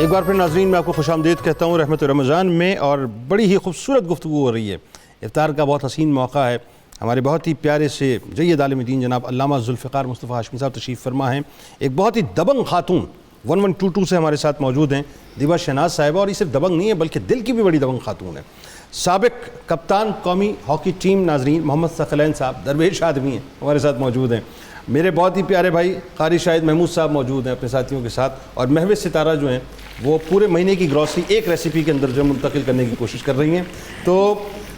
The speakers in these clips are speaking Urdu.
ایک بار پھر ناظرین میں آپ کو خوش آمدید کہتا ہوں رحمت رمضان میں، اور بڑی ہی خوبصورت گفتگو ہو رہی ہے۔ افطار کا بہت حسین موقع ہے۔ ہمارے بہت ہی پیارے سے جید عالم دین جناب علامہ ذوالفقار مصطفیٰ ہاشمی صاحب تشریف فرما ہیں۔ ایک بہت ہی دبنگ خاتون 1122 سے ہمارے ساتھ موجود ہیں دیبا شہناز صاحبہ، اور یہ صرف دبنگ نہیں ہے بلکہ دل کی بھی بڑی دبنگ خاتون ہے۔ سابق کپتان قومی ہاکی ٹیم ناظرین محمد ثقلین صاحب درویش آدمی ہیں، ہمارے ساتھ موجود ہیں۔ میرے بہت ہی پیارے بھائی قاری شاہد محمود صاحب موجود ہیں اپنے ساتھیوں کے ساتھ، اور محو ستارہ جو ہیں وہ پورے مہینے کی گروسری ایک ریسیپی کے اندر جو منتقل کرنے کی کوشش کر رہی ہیں۔ تو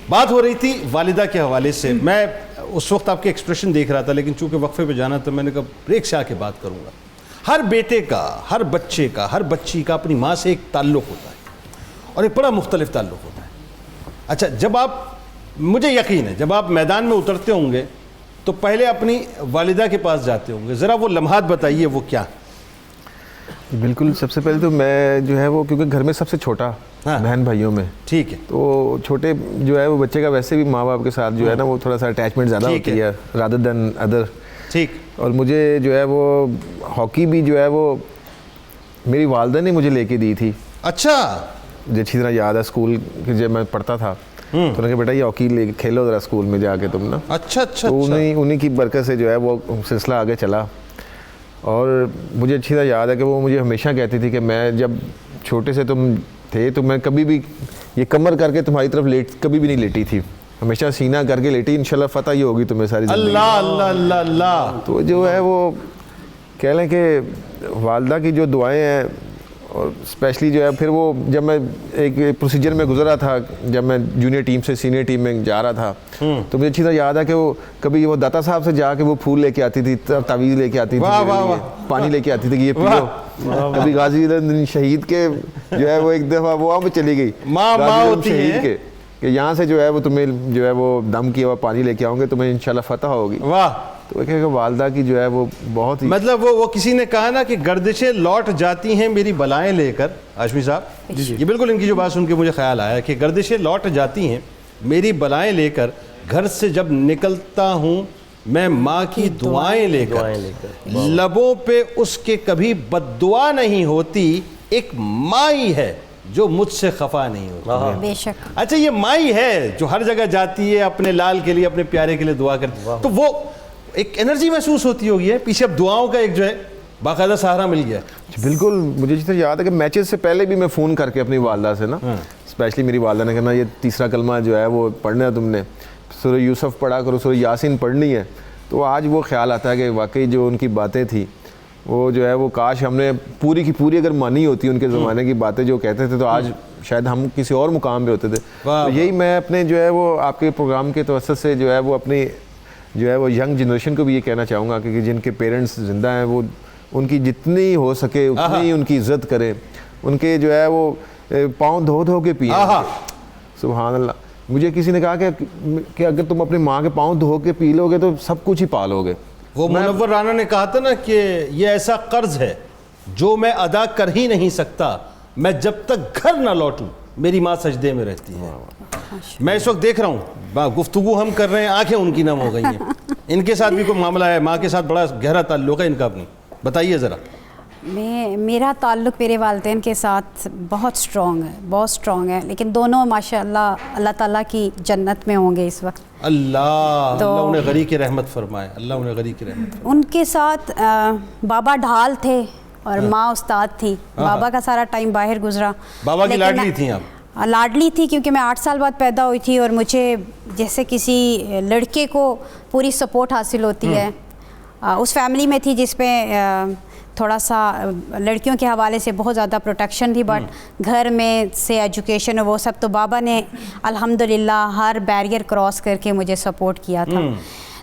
بات ہو رہی تھی والدہ کے حوالے سے، میں اس وقت آپ کے ایکسپریشن دیکھ رہا تھا، لیکن چونکہ وقفے پہ جانا تو میں نے کہا بریک سے آ کے بات کروں گا۔ ہر بیٹے کا، ہر بچے کا، ہر بچی کا اپنی ماں سے ایک تعلق ہوتا ہے، اور ایک بڑا مختلف تعلق ہوتا ہے۔ اچھا، جب آپ، مجھے یقین ہے جب آپ میدان میں اترتے ہوں گے تو پہلے اپنی والدہ کے پاس جاتے ہوں گے، ذرا وہ لمحات بتائیے وہ کیا؟ بالکل، سب سے پہلے تو میں جو ہے وہ کیونکہ گھر میں سب سے چھوٹا بہن بھائیوں میں، ٹھیک ہے، تو چھوٹے جو ہے وہ بچے کا ویسے بھی ماں باپ کے ساتھ جو ہے نا وہ تھوڑا سا اٹیچمنٹ زیادہ ہوتی ہے رادر دین ادر، ٹھیک۔ اور مجھے جو ہے وہ ہاکی بھی جو ہے وہ میری والدہ نے مجھے لے کے دی تھی۔ اچھا، مجھے اچھی طرح یاد ہے، اسکول جب میں پڑھتا تھا تو انہوں نے کہا بیٹا یہ ہاکی لے کے کھیلو ذرا اسکول میں جا کے تم نا۔ اچھا اچھا، تو انہیں کی برکت سے جو ہے وہ سلسلہ آگے چلا، اور مجھے اچھی طرح یاد ہے کہ وہ مجھے ہمیشہ کہتی تھی کہ میں جب چھوٹے سے تم تھے تو میں کبھی بھی یہ کمر کر کے تمہاری طرف کبھی بھی نہیں لیٹی تھی، ہمیشہ سینہ کر کے لیٹی، انشاءاللہ فتح ہی ہوگی تمہیں ساری زندگی۔ اللہ اللہ اللہ اللہ۔ تو جو ہے وہ کہہ لیں کہ والدہ کی جو دعائیں ہیں، اور اسپیشلی جو ہے پھر وہ جب میں ایک پروسیجر میں گزرا تھا، جب میں جونیئر ٹیم سے سینئر ٹیم میں جا رہا تھا، تو مجھے اچھی طرح یاد ہے کہ وہ کبھی وہ داتا صاحب سے جا کے وہ پھول لے کے آتی تھی، تعویذ لے کے آتی تھی، پانی لے کے آتی تھی کہ یہ پیو۔ کبھی غازی شہید کے جو ہے وہ ایک دفعہ وہ وہاں پہ چلی گئی شہید کے کہ یہاں سے جو ہے وہ تمہیں جو ہے وہ دم کیا ہوا پانی لے کے آؤں گے، تمہیں انشاءاللہ فتح ہوگی۔ واہ۔ تو وہ کہ والدہ کی جو ہے وہ بہت ہی، مطلب وہ کسی نے کہا نا کہ گردشیں لوٹ جاتی ہیں میری بلائیں لے کر، ہاشمی صاحب یہ بالکل ان کی جو بات سن کے مجھے خیال آیا کہ گردشیں لوٹ جاتی ہیں میری بلائیں لے کر، گھر سے جب نکلتا ہوں میں ماں کی دعائیں لے کر، لبوں پہ اس کے کبھی بد دعا نہیں ہوتی، ایک ماں ہی ہے جو مجھ سے خفا نہیں ہوتی۔ بے شک۔ اچھا، یہ ماں ہی ہے جو ہر جگہ جاتی ہے اپنے لال کے لیے، اپنے پیارے کے لیے دعا کرتی ہے، تو وہ ایک انرجی محسوس ہوتی ہوگی ہے پیچھے، اب دعاؤں کا ایک جو ہے باقاعدہ سہارا مل گیا۔ بالکل، مجھے جس طرح یاد ہے کہ میچز سے پہلے بھی میں فون کر کے اپنی والدہ سے نا، اسپیشلی میری والدہ نے کہنا یہ تیسرا کلمہ جو ہے وہ پڑھنا ہے، تم نے سورہ یوسف پڑھا کرو، سورہ یاسین پڑھنی ہے۔ تو آج وہ خیال آتا ہے کہ واقعی جو ان کی باتیں تھیں وہ جو ہے وہ کاش ہم نے پوری کی پوری اگر مانی ہوتی ان کے زمانے کی باتیں جو کہتے تھے، تو آج شاید ہم کسی اور مقام پہ ہوتے تھے۔ تو یہی میں اپنے جو ہے وہ آپ کے پروگرام کے توسط سے جو ہے وہ اپنی جو ہے وہ ینگ جنریشن کو بھی یہ کہنا چاہوں گا کہ جن کے پیرنٹس زندہ ہیں وہ ان کی جتنی ہو سکے اتنی ان کی عزت کریں، ان کے جو ہے وہ پاؤں دھو دھو کے پئیں۔ سبحان اللہ۔ مجھے کسی نے کہا کہ اگر تم اپنی ماں کے پاؤں دھو کے پی لو گے تو سب کچھ ہی پالو گے۔ وہ منور رانا نے کہا تھا نا کہ یہ ایسا قرض ہے جو میں ادا کر ہی نہیں سکتا، میں جب تک گھر نہ لوٹوں میری ماں سجدے میں رہتی ہے۔ میں اس وقت دیکھ رہا ہوں گفتگو ہم کر رہے ہیں، آنکھیں ان کی نم ہو گئی ہیں۔ ان کے ساتھ بھی کوئی معاملہ ہے؟ ماں کے ساتھ بڑا گہرا تعلق ہے ان کا اپنی، بتائیے ذرا۔ میرا تعلق میرے والدین کے ساتھ بہت سٹرونگ ہے، بہت سٹرونگ ہے، لیکن دونوں ماشاءاللہ اللہ تعالیٰ کی جنت میں ہوں گے اس وقت۔ اللہ انہیں غری کی رحمت فرمائے، اللہ انہیں غری کی رحمت فرمائے۔ ان کے ساتھ بابا ڈھال تھے اور ماں استاد تھی۔ بابا کا سارا ٹائم باہر گزرا۔ بابا کی لاڈلی تھیں آپ؟ لاڈلی تھی کیونکہ میں 8 سال بعد پیدا ہوئی تھی، اور مجھے جیسے کسی لڑکے کو پوری سپورٹ حاصل ہوتی ہے، اس فیملی میں تھی جس پہ تھوڑا سا لڑکیوں کے حوالے سے بہت زیادہ پروٹیکشن تھی، بٹ گھر میں سے ایجوکیشن وہ سب، تو بابا نے الحمدللہ ہر بیریئر کراس کر کے مجھے سپورٹ کیا تھا۔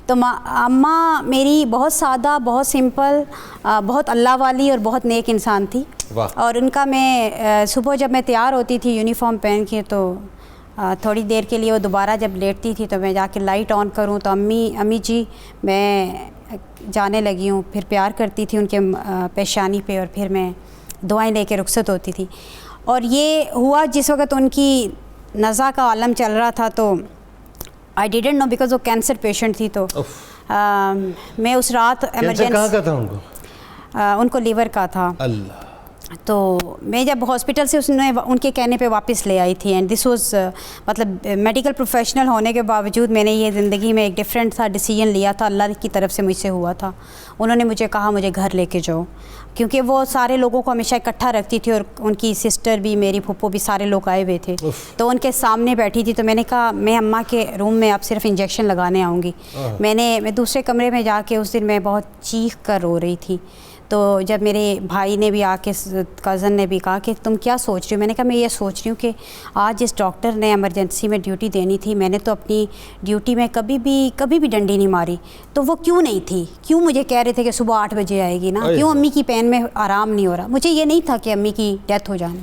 تو اماں میری بہت سادہ، بہت سمپل، بہت اللہ والی اور بہت نیک انسان تھی۔ اور ان کا میں صبح جب میں تیار ہوتی تھی یونیفارم پہن کے، تو تھوڑی دیر کے لیے وہ دوبارہ جب لیٹتی تھی تو میں جا کے لائٹ آن کروں تو امی جی میں جانے لگی ہوں، پھر پیار کرتی تھی ان کے پیشانی پہ، اور پھر میں دعائیں لے کے رخصت ہوتی تھی۔ اور یہ ہوا جس وقت ان کی نزا کا عالم چل رہا تھا، تو آئی ڈیڈنٹ نو بیکاز وہ کینسر پیشنٹ تھی، تو میں اس رات ایمرجنسی، کہاں کا تھا ان کو؟ ان کو لیور کا تھا۔ اللہ۔ تو میں جب ہاسپٹل سے ان کے کہنے پہ واپس لے آئی تھی، اینڈ دس واز مطلب میڈیکل پروفیشنل ہونے کے باوجود میں نے یہ زندگی میں ایک ڈفرینٹ سا ڈیسیجن لیا تھا، اللہ کی طرف سے مجھ سے ہوا تھا. انہوں نے مجھے کہا مجھے گھر لے کے جاؤ، کیونکہ وہ سارے لوگوں کو ہمیشہ اکٹھا رکھتی تھی، اور ان کی سسٹر بھی، میری پھپھو بھی، سارے لوگ آئے ہوئے تھے. تو ان کے سامنے بیٹھی تھی، تو میں نے کہا میں اماں کے روم میں اب صرف انجیکشن لگانے آؤں گی. میں دوسرے کمرے میں جا کے اس دن میں بہت چیخ کر رو رہی تھی. تو جب میرے بھائی نے بھی آ کے، کزن نے بھی کہا کہ تم کیا سوچ رہی ہو، میں نے کہا میں یہ سوچ رہی ہوں کہ آج جس ڈاکٹر نے ایمرجنسی میں ڈیوٹی دینی تھی، میں نے تو اپنی ڈیوٹی میں کبھی بھی ڈنڈی نہیں ماری، تو وہ کیوں نہیں تھی؟ کیوں مجھے کہہ رہے تھے کہ صبح 8 بجے آئے گی نا؟ کیوں امی کی پین میں آرام نہیں ہو رہا؟ مجھے یہ نہیں تھا کہ امی کی ڈیتھ ہو جانی.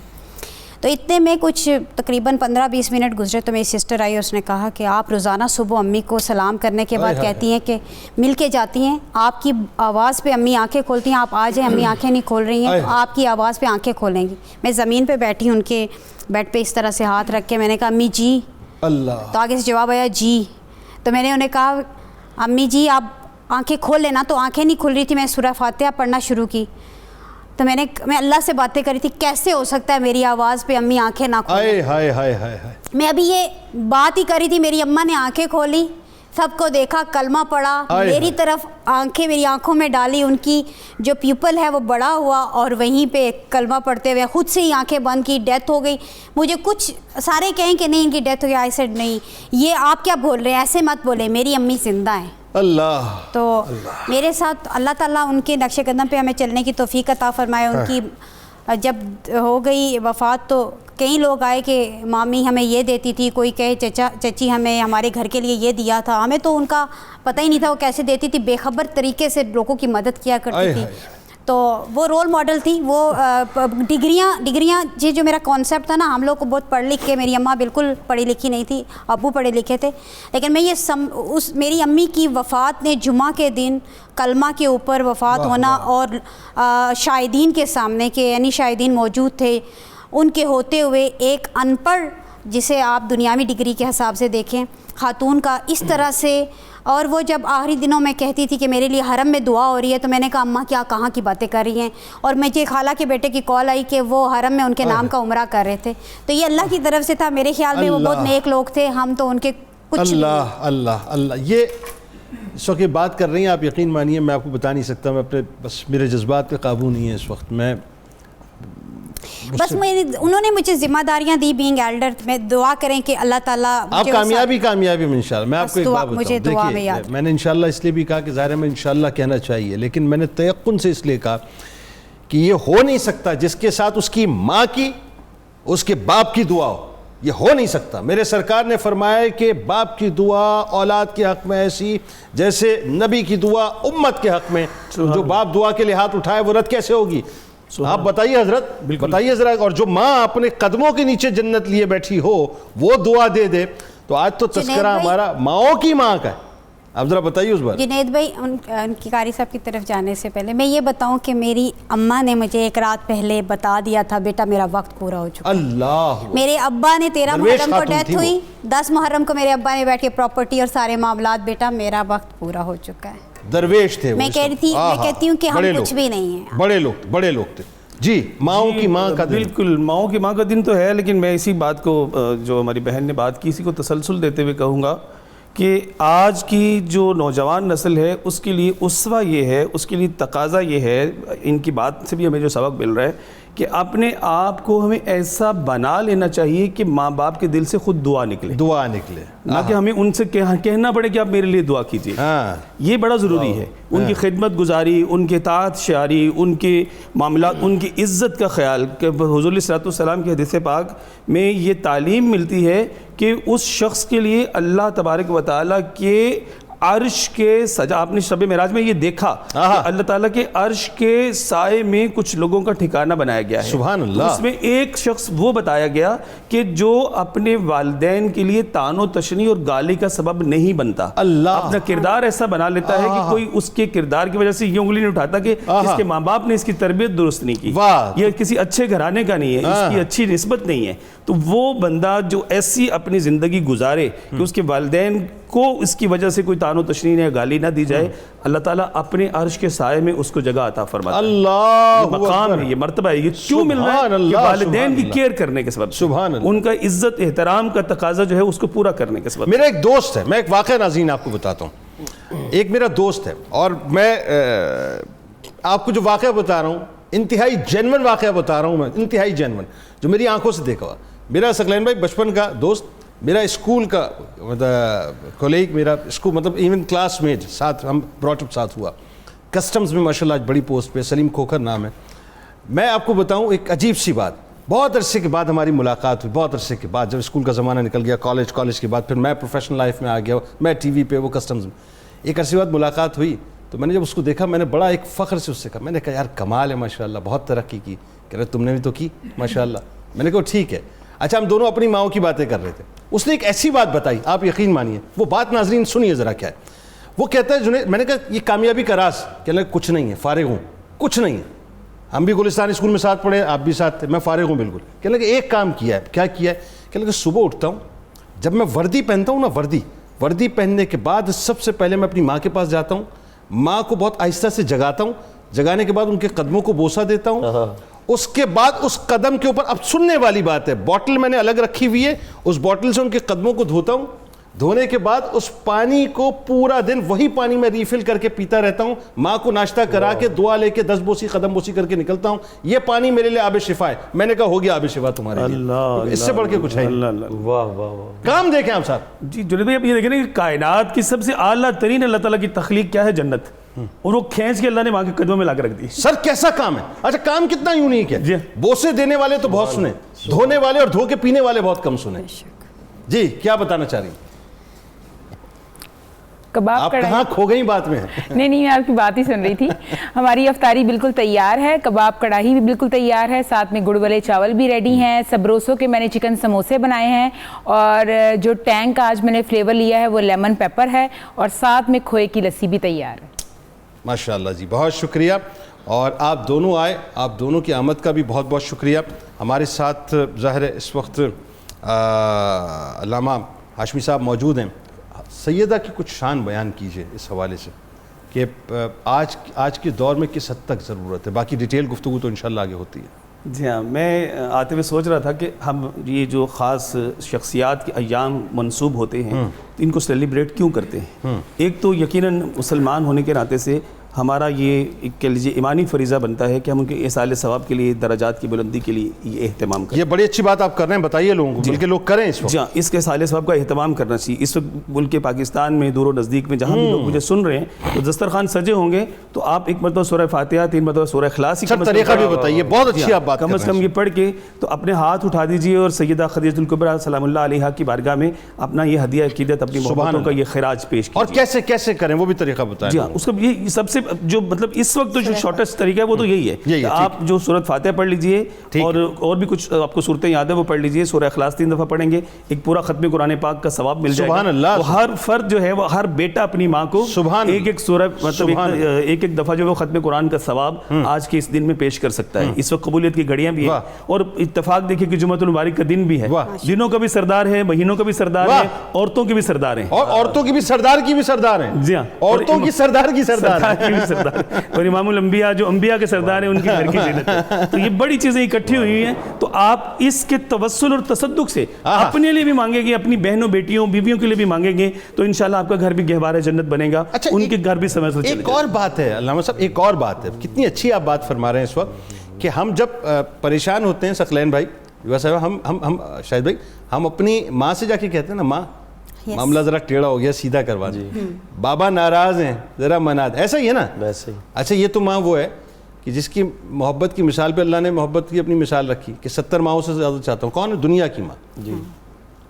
تو اتنے میں کچھ تقریباً 15-20 منٹ گزرے تو میری سسٹر آئی، اس نے کہا کہ آپ روزانہ صبح امی کو سلام کرنے کے بعد کہتی ہیں کہ مل کے جاتی ہیں، آپ کی آواز پہ امی آنکھیں کھولتی ہیں، آپ آ جائیں، امی آنکھیں نہیں کھول رہی ہیں تو آپ کی آواز پہ آنکھیں کھولیں گی. میں زمین پہ بیٹھی ان کے بیڈ پہ اس طرح سے ہاتھ رکھ کے میں نے کہا امی جی. اللہ. تو آگے سے جواب آیا جی. تو میں نے انہیں کہا امی جی آپ آنکھیں کھول لینا. تو آنکھیں نہیں کھل رہی تھی، میں سورہ فاتحہ پڑھنا شروع کی. تو میں اللہ سے باتیں کری تھی، کیسے ہو سکتا ہے میری آواز پہ امی آنکھیں نہ کھولیں. میں ابھی یہ بات ہی کری تھی، میری اماں نے آنکھیں کھولی، سب کو دیکھا، کلمہ پڑھا، میری طرف آنکھیں میری آنکھوں میں ڈالی، ان کی جو پیپل ہے وہ بڑا ہوا، اور وہیں پہ کلمہ پڑھتے ہوئے خود سے ہی آنکھیں بند کی. ڈیتھ ہو گئی. مجھے کچھ سارے کہیں کہ نہیں ان کی ڈیتھ ہو گئی. آئی سیڈ نہیں، یہ آپ کیا بول رہے ہیں، ایسے مت بولے، میری امی زندہ ہیں. اللہ. تو میرے ساتھ اللہ تعالیٰ ان کے نقش قدم پہ ہمیں چلنے کی توفیق عطا فرمائے. ان کی جب ہو گئی وفات تو کئی لوگ آئے کہ مامی ہمیں یہ دیتی تھی، کوئی کہے چچی ہمیں ہمارے گھر کے لیے یہ دیا تھا. ہمیں تو ان کا پتہ ہی نہیں تھا وہ کیسے دیتی تھی، بے خبر طریقے سے لوگوں کی مدد کیا کرتی تھی. تو وہ رول ماڈل تھی. وہ ڈگریاں جو میرا کانسیپٹ تھا نا، ہم لوگ کو بہت پڑھ لکھ کے، میری اماں بالکل پڑھی لکھی نہیں تھی، ابو پڑھے لکھے تھے، لیکن میں یہ میری امی کی وفات نے جمعہ کے دن کلمہ کے اوپر وفات ہونا، اور شاہدین کے سامنے کہ یعنی شاہدین موجود تھے، ان کے ہوتے ہوئے ایک ان پڑھ جسے آپ دنیاوی ڈگری کے حساب سے دیکھیں خاتون کا اس طرح سے. اور وہ جب آخری دنوں میں کہتی تھی کہ میرے لیے حرم میں دعا ہو رہی ہے، تو میں نے کہا اماں کیا کہاں کی باتیں کر رہی ہیں. اور مجھے خالہ کے بیٹے کی کال آئی کہ وہ حرم میں ان کے نام کا عمرہ کر رہے تھے. تو یہ اللہ کی طرف سے تھا. میرے خیال میں وہ بہت نیک لوگ تھے، ہم تو ان کے کچھ اللہ اللہ اللہ. یہ اس وقت بات کر رہی ہیں آپ، یقین مانیے میں آپ کو بتا نہیں سکتا، میں اپنے بس میرے جذبات پہ قابو نہیں ہے اس وقت. بس انہوں نے مجھے ذمہ داریاں دی بینگ ایلڈر. میں دعا کریں کہ اللہ تعالیٰ آپ کامیابی میں انشاءاللہ. میں آپ کو ایک بات بتاؤں، دیکھیے میں نے انشاءاللہ اس لیے بھی کہا کہ ظاہر میں انشاءاللہ کہنا چاہیے، لیکن میں نے تیقن سے اس لیے کہا کہ یہ ہو نہیں سکتا جس کے ساتھ اس کی ماں کی، اس کے باپ کی دعا ہو. یہ ہو نہیں سکتا. میرے سرکار نے فرمایا کہ باپ کی دعا اولاد کے حق میں ایسی جیسے نبی کی دعا امت کے حق میں. جو باپ دعا کے لیے ہاتھ اٹھائے وہ رد کیسے ہوگی؟ آپ بتائیے حضرت، بتائیے ذرا. اور جو ماں اپنے قدموں کے نیچے جنت لیے بیٹھی ہو وہ دعا دے دے، تو آج تو تذکرہ ہمارا ماؤں کی ماں کا ہے. آپ ذرا بتائیے اس بار. جنید بھائی، ان کی قاری صاحب کی طرف جانے سے پہلے میں یہ بتاؤں کہ میری اماں نے مجھے ایک رات پہلے بتا دیا تھا بیٹا میرا وقت پورا ہو چکا. اللہ. میرے ابا نے 13 محرم کو ڈیتھ ہوئی، 10 محرم کو میرے ابا نے بیٹھ کے پراپرٹی اور سارے معاملات، بیٹا میرا وقت پورا ہو چکا ہے. درویش تھے. میں کہتی ہوں کہ ہم کچھ بھی نہیں ہیں. بڑے لوگ تھے. جی ماؤں کی ماں کا دن. بالکل ماؤں کی ماں کا دن تو ہے، لیکن میں اسی بات کو جو ہماری بہن نے بات کی اسی کو تسلسل دیتے ہوئے کہوں گا کہ آج کی جو نوجوان نسل ہے اس کے لیے اسوہ یہ ہے، اس کے لیے تقاضا یہ ہے، ان کی بات سے بھی ہمیں جو سبق مل رہا ہے کہ اپنے آپ کو ہمیں ایسا بنا لینا چاہیے کہ ماں باپ کے دل سے خود دعا نکلے، نہ کہ ہمیں ان سے کہنا پڑے کہ آپ میرے لیے دعا کیجیے. یہ بڑا ضروری ہے. ان کی خدمت گزاری، ان کے اطاعت شعاری، ان کے معاملات، ان کی عزت کا خیال. کہ حضور علیہ السلام کی حدیث پاک میں یہ تعلیم ملتی ہے کہ اس شخص کے لیے اللہ تبارک و تعالیٰ کے عرش کے سجا، آپ نے شب معراج میں یہ دیکھا کہ اللہ تعالیٰ کے عرش کے سائے میں کچھ لوگوں کا ٹھکانہ بنایا گیا ہے. سبحان اللہ. اس میں ایک شخص وہ بتایا گیا کہ جو اپنے والدین کے لیے طعن و تشنیع اور گالی کا سبب نہیں بنتا. اللہ اپنا کردار ایسا بنا لیتا ہے کہ کوئی اس کے کردار کی وجہ سے یہ انگلی نہیں اٹھاتا کہ اس کے ماں باپ نے اس کی تربیت درست نہیں کی، یہ کسی اچھے گھرانے کا نہیں ہے، اس کی اچھی نسبت نہیں ہے. تو وہ بندہ جو ایسی اپنی زندگی گزارے کہ اس کے والدین کو اس کی وجہ سے کوئی طعن و تشنیع یا گالی نہ دی جائے، اللہ تعالیٰ اپنے عرش کے سائے میں اس کو جگہ عطا فرماتا ہے. اللہ یہ مقام ہے، یہ مرتبہ ہے، یہ کیوں مل رہا ہے؟ کہ والدین کی کیئر کرنے کے سبب، سبحان اللہ، ان کا عزت احترام کا تقاضا جو ہے اس کو پورا کرنے کے سبب. میرا ایک دوست ہے، میں ایک واقعہ ناظرین آپ کو بتاتا ہوں. ایک میرا دوست ہے اور میں آپ کو جو واقعہ بتا رہا ہوں انتہائی جینون واقعہ بتا رہا ہوں میں، انتہائی جینون، جو میری آنکھوں سے دیکھا ہوا. میرا ثقلین بھائی بچپن کا دوست، میرا اسکول کا کولیگ، میرا اسکول مطلب ایون کلاس میٹ، ساتھ ہم براٹ اپ ساتھ ہوا. کسٹمز میں ماشاء اللہ آج بڑی پوسٹ پہ، سلیم کھوکھر نام ہے. میں آپ کو بتاؤں ایک عجیب سی بات، بہت عرصے کے بعد ہماری ملاقات ہوئی، بہت عرصے کے بعد، جب اسکول کا زمانہ نکل گیا، کالج کے بعد پھر میں پروفیشنل لائف میں آ گیا، میں ٹی وی پہ، وہ کسٹمز میں. ایک عرصے بعد ملاقات ہوئی تو میں نے جب اس کو دیکھا، میں نے بڑا ایک فخر سے اس سے کہا، میں نے کہا یار کمال ہے ماشاءاللہ، بہت ترقی کی. کہہ رہے تم نے بھی تو کی ماشاءاللہ. میں نے کہا ٹھیک ہے. اچھا ہم دونوں اپنی ماؤں کی باتیں کر رہے تھے. اس نے ایک ایسی بات بتائی، آپ یقین مانیے، وہ بات ناظرین سنیے ذرا کیا ہے. وہ کہتا ہے جنید، میں نے کہا یہ کامیابی کا راز؟ کہنے لگا کچھ نہیں ہے، فارغ ہوں، کچھ نہیں ہے. ہم بھی گلستان اسکول میں ساتھ پڑھے، آپ بھی ساتھ تھے، میں فارغ ہوں بالکل. کہنے لگا ایک کام کیا ہے. کیا کیا ہے؟ کہنے لگا صبح اٹھتا ہوں، جب میں وردی پہنتا ہوں نا، وردی پہننے کے بعد سب سے پہلے میں اپنی ماں کے پاس جاتا ہوں، ماں کو بہت آہستہ سے جگاتا ہوں، جگانے کے بعد ان کے قدموں کو بوسہ دیتا ہوں. اس کے بعد اس قدم کے اوپر، اب سننے والی بات ہے، بوٹل میں نے الگ رکھی ہوئی ہے، اس بوٹل سے ان کے قدموں کو دھوتا ہوں. دھونے کے بعد اس پانی کو پورا دن وہی پانی میں ریفل کر کے پیتا رہتا ہوں. ماں کو ناشتہ کرا کے دعا لے کے 10 بوسی قدم بوسی کر کے نکلتا ہوں. یہ پانی میرے لیے آب شفا ہے. میں نے کہا ہو گیا آب شفا تمہارے لیے، اس سے بڑھ کے کچھ ہے نہیں. واہ واہ واہ. کام دیکھیں آپ صاحب. جی جنید بھائی، اب یہ دیکھیں کہ کائنات کی سب سے اعلیٰ ترین اللہ تعالیٰ کی تخلیق کیا ہے؟ جنت. اور وہ کھینچ کے اللہ نے ماں کے قدموں میں لا کے رکھ دی. سر کیسا کام ہے؟ اچھا کام کتنا یونیک ہے. جی. بوسے دینے والے تو بہت سنے، دھونے والے اور دھو کے پینے والے بہت کم سنے. جی کیا بتانا چاہ رہی ہیں کباب آپ؟ کڑھائی. کہاں کھو گئی بات میں؟ نہیں میں آپ کی بات ہی سن رہی تھی. ہماری افطاری بالکل تیار ہے، کباب کڑھائی بھی بالکل تیار ہے، ساتھ میں گڑ والے چاول بھی ریڈی ہیں، سبروسو کے میں نے چکن سموسے بنائے ہیں، اور جو ٹینک آج میں نے فلیور لیا ہے وہ لیمن پیپر ہے، اور ساتھ میں کھوئے کی لسی بھی تیار ہے. ماشاءاللہ جی، بہت شکریہ. اور آپ دونوں آئے، آپ دونوں کی آمد کا بھی بہت بہت شکریہ. ہمارے ساتھ ظاہر ہے اس وقت علامہ ہاشمی صاحب موجود ہیں. سیدہ کی کچھ شان بیان کیجئے اس حوالے سے کہ آج کے دور میں کس حد تک ضرورت ہے. باقی ڈیٹیل گفتگو تو انشاءاللہ آگے ہوتی ہے. جی ہاں، میں آتے ہوئے سوچ رہا تھا کہ ہم یہ جو خاص شخصیات کے ایام منسوب ہوتے ہیں ان کو سیلیبریٹ کیوں کرتے ہیں. ایک تو یقیناً مسلمان ہونے کے ناطے سے ہمارا یہ کہہ لیجیے ایمانی فریضہ بنتا ہے کہ ہم ان کے ایصال ثواب کے لیے، درجات کی بلندی کے لیے یہ اہتمام کریں. یہ بڑی اچھی بات آپ کر رہے ہیں، بتائیے لوگوں کو، بلکہ لوگ کریں اس وقت. جی ہاں، اس کے ایصال ثواب کا اہتمام کرنا چاہیے. اس وقت ملک پاکستان میں دور و نزدیک میں جہاں بھی لوگ مجھے سن رہے ہیں تو دسترخوان سجے ہوں گے، تو آپ ایک مرتبہ سورہ فاتحہ، 3 مرتبہ سورہ اخلاص سب طریقہ بھی بتائیے. بہت اچھی آپ بات کم از کم یہ پڑھ کے تو اپنے ہاتھ اٹھا دیجئے اور سیدہ خدیجہ الکبریٰ سلام اللہ علیہا کی بارگاہ میں اپنا یہ ہدیہ عقیدت، اپنی محبتوں کا یہ خراج پیش کیجیے. اور کیسے کریں وہ بھی طریقہ بتائیں. جی ہاں، اس کا یہ سب سے جو مطلب اس وقت تو جو شارٹیسٹ طریقہ ہے وہ تو یہی ہے کہ آپ جو سورۃ فاتحہ پڑھ لیجئے، اور بھی کچھ آپ کو صورتیں یاد ہے وہ پڑھ لیجئے. سورہ اخلاص 3 دفعہ پڑھیں گے، ایک پورا ختم قرآن پاک کا ثواب مل جائے گا. سبحان اللہ. وہ ہر فرد جو ہے، وہ ہر بیٹا اپنی ماں کو ایک سورہ مطلب ایک دفعہ جو ہے ختم قرآن کا ثواب آج کے اس دن میں پیش کر سکتا ہے. اس وقت قبولیت کی گھڑیاں بھی ہیں، اور اتفاق دیکھیں کہ جمعۃ المبارک کا دن بھی ہے. دنوں کا بھی سردار ہے، مہینوں کا بھی سردار ہے، عورتوں کے بھی سردار ہیں، اور عورتوں کی بھی سردار کی بھی سردار ہیں. جی ہاں، عورتوں کی سردار کی سردار سردار. اور امام الانبیاء جو انبیاء کے سردار ہیں ان کی گھر کی زینت ہے. تو یہ بڑی چیزیں اکٹھی ہوئی ہیں. تو آپ اس کے توسل اور تصدق سے اپنے لیے بھی مانگیں گے، اپنی بہنوں، بیٹیوں، بیویوں کے لیے بھی مانگیں گے، تو انشاءاللہ آپ کا گھر بھی گہوارہ جنت بنے گا. ان کے گھر بھی سمجھ سے چلے ایک اور بات ہے علامہ صاحب، ایک اور بات ہے، کتنی اچھی آپ بات فرما رہے ہیں اس وقت، کہ ہم جب پریشان ہوتے ہیں ثقلین بھائی، ہم شاہد بھائی، ہم اپنی ماں سے جا کے کہتے ہیں نا، ماں معاملہ ذرا ٹیڑھا ہو گیا، سیدھا کروا دیں. بابا ناراض ہیں، ذرا منا دیں. ایسا ہی ہے نا. اچھا یہ تو ماں وہ ہے کہ جس کی محبت کی مثال پہ اللہ نے محبت کی اپنی مثال رکھی کہ 70 ماؤں سے زیادہ چاہتا ہوں. کون ہے؟ دنیا کی ماں،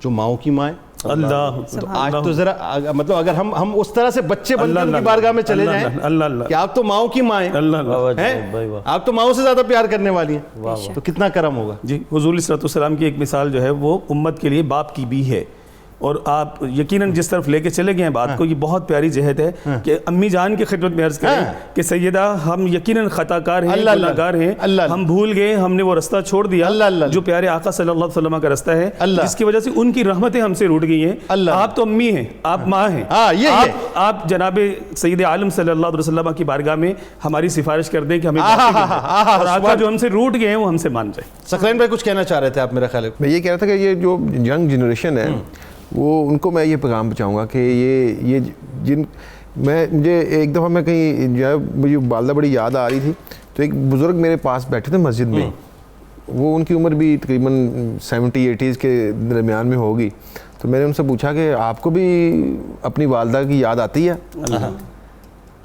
جو ماؤں کی ماں ہے. اللہ. تو آج تو ذرا مطلب اگر ہم اس طرح سے بچے بن کے ان کی بارگاہ میں چلے جائیں کہ آپ تو ماؤں کی ماں ہیں، آپ تو ماؤں سے زیادہ پیار کرنے والی ہیں، تو کتنا کرم ہوگا. جی حضور علیہ الصلوۃ والسلام کی ایک مثال جو ہے وہ امت کے لیے باپ کی بھی ہے اور آپ یقیناً جس طرف لے کے چلے گئے ہیں بات کو، یہ بہت پیاری جہت ہے کہ امی جان کی خدمت میں عرض کریں کہ سیدہ ہم یقیناً خطا کار ہیں، گناہ گار ہیں، ہم بھول گئے، ہم نے وہ رستہ چھوڑ دیا جو پیارے آقا صلی اللہ علیہ وسلم کا رستہ ہے، جس کی وجہ سے ان کی رحمتیں ہم سے روٹ گئی ہیں۔ آپ تو امی ہیں، آپ ماں ہیں، آپ جناب سید عالم صلی اللہ علیہ وسلم کی بارگاہ میں ہماری سفارش کر دیں کہ ہمیں اور آقا جو ہم سے روٹ گئے ہیں وہ ہم سے مان جائیں۔ ثقلین بھائی کچھ کہنا چاہ رہے تھے آپ، میرا خیال ہے میں یہ کہہ رہا تھا کہ یہ جو ینگ جنریشن ہے وہ ان کو میں یہ پیغام پہنچاؤں گا کہ یہ مجھے ایک دفعہ میں کہیں جو ہے مجھے والدہ بڑی یاد آ رہی تھی، تو ایک بزرگ میرے پاس بیٹھے تھے مسجد میں، وہ ان کی عمر بھی تقریباً 70-80 کے درمیان میں ہوگی، تو میں نے ان سے پوچھا کہ آپ کو بھی اپنی والدہ کی یاد آتی ہے؟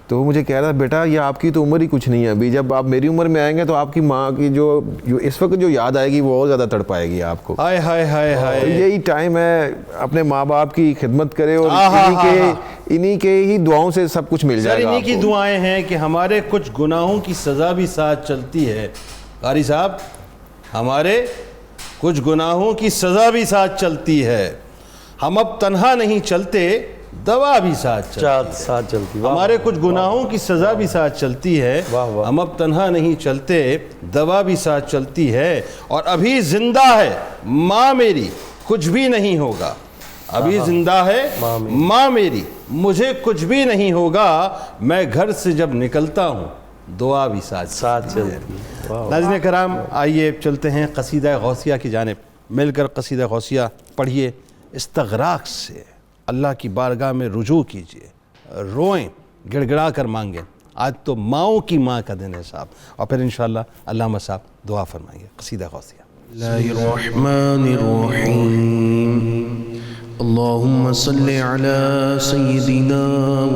تو وہ مجھے کہہ رہا بیٹا یہ آپ کی تو عمر ہی کچھ نہیں ہے ابھی، جب آپ میری عمر میں آئیں گے تو آپ کی ماں کی جو اس وقت جو یاد آئے گی وہ اور زیادہ تڑپائے گی آپ کو۔ ہائے ہائے ہائے ہائے، یہی ٹائم ہے اپنے ماں باپ کی خدمت کرے اور انہی کے ہی دعاؤں سے سب کچھ مل جائے گا۔ انہی کی دعائیں ہیں کہ ہمارے کچھ گناہوں کی سزا بھی ساتھ چلتی ہے، قاری صاحب ہمارے کچھ گناہوں کی سزا بھی ساتھ چلتی ہے، ہم اب تنہا نہیں چلتے، دوا بھی ساتھ چلتی ہے، ہمارے کچھ گناہوں کی سزا بھی ساتھ چلتی ہے، ہم اب تنہا نہیں چلتے، دوا بھی ساتھ چلتی ہے، اور ابھی زندہ ہے ماں میری، کچھ بھی نہیں ہوگا، ابھی زندہ ہے ماں میری، مجھے کچھ بھی نہیں ہوگا، میں گھر سے جب نکلتا ہوں دعا بھی ساتھ چلتی ہے۔ ناظرین کرام آئیے چلتے ہیں قصیدہ غوثیہ کی جانب، مل کر قصیدہ غوثیہ پڑھیے، استغراق سے اللہ کی بارگاہ میں رجوع کیجئے، روئیں، گڑ گڑا کر مانگیں، آج تو ماؤں کی ماں کا دن ہے صاحب، اور پھر انشاءاللہ علامہ صاحب دعا فرمائیں گے۔ قصیدہ غوثیہ۔ اللہ الرحمن الرحیم، اللہم صلی علی سیدنا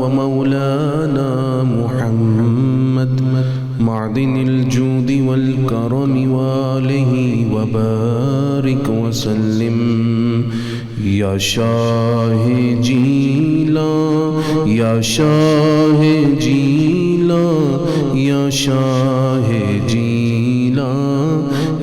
و مولانا محمد معدن الجود والکرم والہ وبارک وسلم، یا شاہ جیلاں یا شاہ جیلاں یا شاہ جیلاں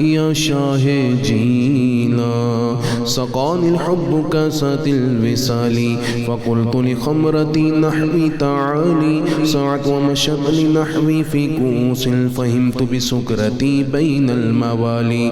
یا شاہ جیلاں، سقانی الحب کاسات الوصال، فقلت لخمرتی نحوی تعالی، ساعت ومشقل نحوی فی کوس، فہمت بسکرتی بین الموالی،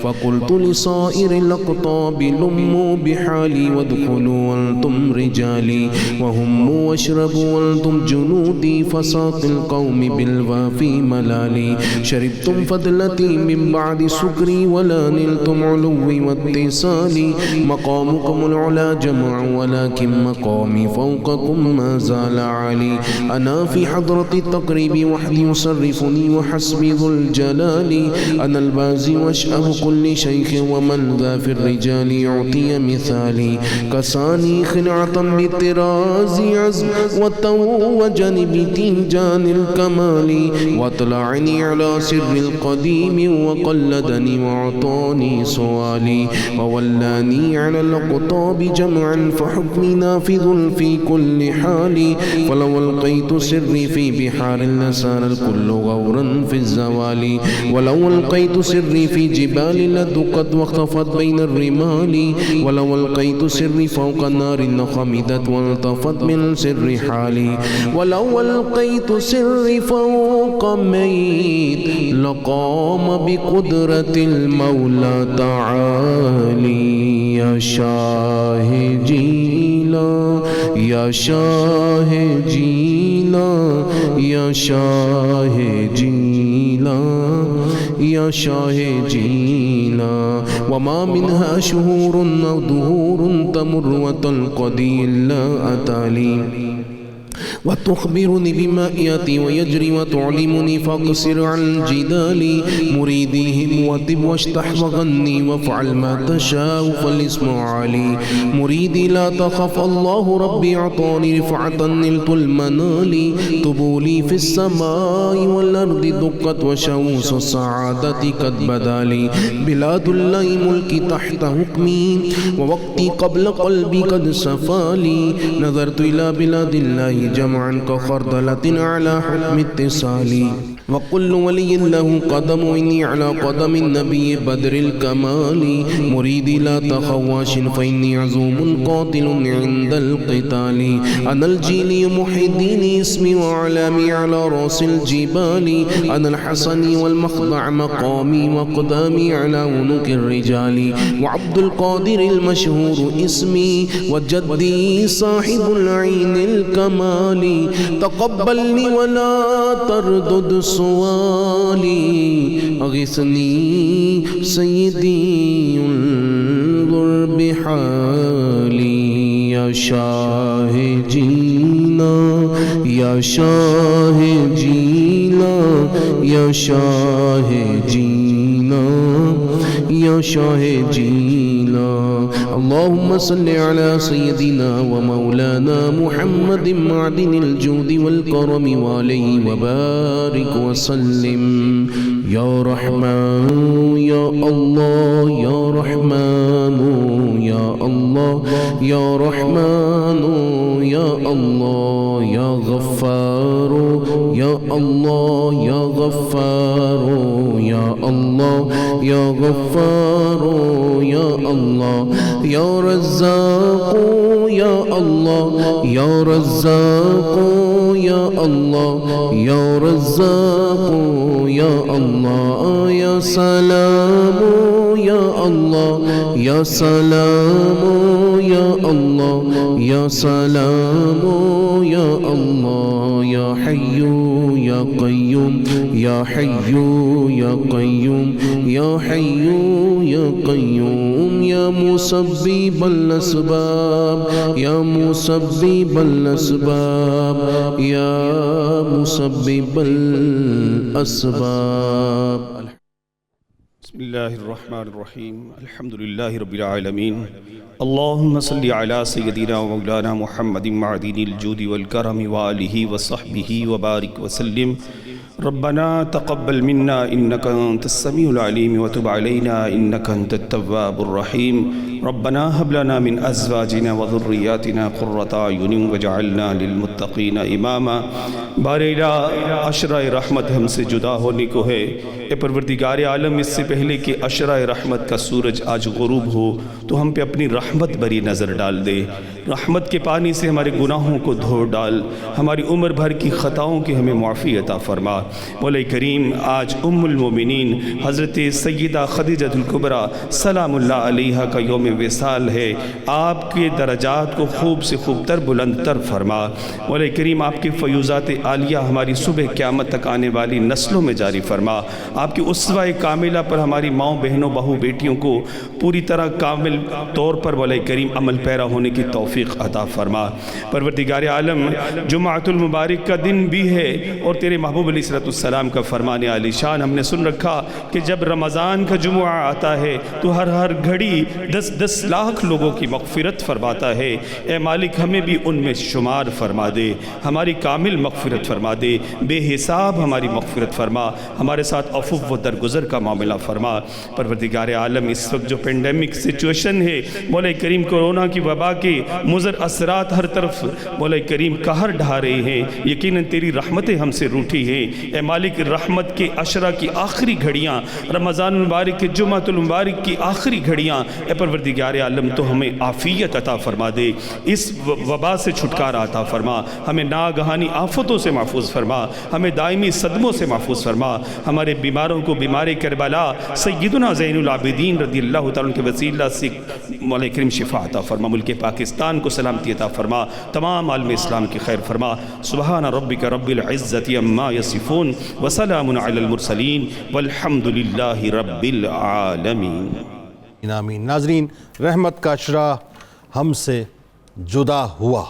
فقلت لصائر الاقطاب لموا بحالي وادخلوا وانتم رجالي، وهموا واشربوا وانتم جنودي، فساق القوم بالوافي ملالي، شربتم فضلتي من بعد سكري ولا نلتم علوي واتصالي، مقامكم العلا جمع ولكن مقامي فوقكم ما زال عالي، أنا في حضرة التقريب وحدي يصرفني وحسبي ذو الجلال، أنا البازي واشأب كل شيخ ومن ذا في الرجال يعطي مثالي، كساني خنعة بالطراز عزم وتوجني بتيجان الكمال، واطلعني على سر القديم وقلدني وعطاني سؤالي، وولاني على الأقطاب جمعا فحكمي نافذ في كل حال، فلو ألقيت سري في بحار لسار الكل غورا في الزوال، ولو ألقيت سري في جبال لدقت واختفت بين الرمال، ولو ألقيت سري فوق النار لخمدت والتفت من سر حالي، ولو ألقيت سري فوق ميت لقام بقدرة المولى تعالي، يا شاه جيلا يا شاه جيلا يا شاه جيلا يا شاه جيلا، وما منها شهور أو دهور تمر وتنقضي إلا أتالي، وتخبرني بما يأتي ويجري وتعلمني فاقصر عن الجدال، مريديهم وطب واشتح وغني وافعل ما تشاء فالاسم علي، مريدي لا تخف الله ربي أعطاني رفعة نلت المنال، طبولي في السماء والأرض دقت وشوس السعادة قد بدالي، بلاد الله ملكي تحت حكمي ووقتي قبل قلبي قد سفالي، نظرت إلى بلاد الله جمعا كخردلة على حكم اتصالي. وكل ولي له قدم إني على قدم النبي بدر الكمال مريدي لا تخواش فإني عزوم قاتل عند القتال أنا الجيلي محي الدين اسمي وأعلامي على رأس الجبال أنا الحسن والمخضع مقامي وقدامي على عنق الرجال وعبد القادر المشهور اسمي وجدي صاحب العين الكمال تقبلني ولا تردد سؤالي أغثني سيدي انظر بحالي يا شاه جينا يا شاه جينا يا شاه جينا يا شاه جينا اللهم صل على سيدنا ومولانا محمد معدن الجود والكرم وعليه وبارك وسلم يا رحمن يا الله يا رحمن يا الله يا رحمن يا الله يا غفار يا الله يا غفار يا الله يا غفار يا الله يا رزاق يا الله يا رزاق يا الله يا رزاق يا الله يا سلام يا الله يا سلام يا الله يا سلام يا الله يا حي يا قيوم يا حي يا قيوم يا حي يا قيوم يا مسبب الأسباب يا مسبب الأسباب يا مسبب الأسباب. بسم الله الرحمن الرحيم الحمد لله رب العالمين اللهم صل على سيدنا ومولانا محمد معدن الجود والكرم وآله وصحبه وبارك وسلم. ربنا تقبل منا إنك أنت السميع العليم وتب علينا إنك أنت التواب الرحيم. ربنا هب لنا من أزواجنا وذرياتنا قرة أعين واجعلنا للمتقين إماما. بارئلہ عشرہ رحمت ہم سے جدا ہونے کو ہے. اے پروردگار عالم، اس سے پہلے کہ عشرہ رحمت کا سورج آج غروب ہو تو ہم پہ اپنی رحمت بری نظر ڈال دے. رحمت کے پانی سے ہمارے گناہوں کو دھو ڈال. ہماری عمر بھر کی خطاؤں کی ہمیں معافی عطا فرما. مولا کریم، آج ام المومنین حضرت سیدہ خدیجہ الکبریٰ سلام اللہ علیہا کا یوم وصال ہے. آپ کے درجات کو خوب سے خوب تر بلند تر فرما. مولا کریم، آپ کے فیوزات عالیہ ہماری صبح قیامت تک آنے والی نسلوں میں جاری فرما. آپ کی اسوہ کاملہ پر ہماری ماؤں بہنوں بہو بیٹیوں کو پوری طرح کامل طور پر مولا کریم عمل پیرا ہونے کی توفیق عطا فرما. پروردگار عالم، جمعۃ المبارک کا دن بھی ہے اور تیرے محبوب علیہ السلام کا فرمان عالی شان ہم نے سن رکھا کہ جب رمضان کا جمعہ آتا ہے تو ہر گھڑی 10 لاکھ لوگوں کی مغفرت فرماتا ہے. اے مالک، ہمیں بھی ان میں شمار فرما دے. ہماری کامل مغفرت فرما دے. بے حساب ہماری مغفرت فرما. ہمارے ساتھ عفو و درگزر کا معاملہ فرما. پروردگار عالم، اس وقت جو پینڈیمک سچویشن ہے مولا کریم، کورونا کی وبا کے مضر اثرات ہر طرف مولا کریم قہر ڈھا رہے ہیں. یقیناً تیری رحمتیں ہم سے روٹھی ہیں. اے مالک، رحمت کے عشرہ کی آخری گھڑیاں، رمضان المبارک کے جمعۃ المبارک کی آخری گھڑیاں، اے پروردگار عالم تو ہمیں عافیت عطا فرما دے. اس وبا سے چھٹکارا عطا فرما. ہمیں ناگہانی آفتوں سے محفوظ فرما. ہمیں دائمی صدموں سے محفوظ فرما. ہمارے بیماروں کو بیمار کربلا سیدنا زین العابدین رضی اللہ تعالیٰ کے وسیلہ سے مولا کریم شفا عطا فرما. ملک پاکستان کو سلامتی عطا فرما. تمام عالم اسلام کی خیر فرما. سبحان ربک رب العزت عما یصفون وسلام علی المرسلین والحمد للہ رب العالمین. آمین. ناظرین، رحمت کا عشرہ ہم سے جدا ہوا.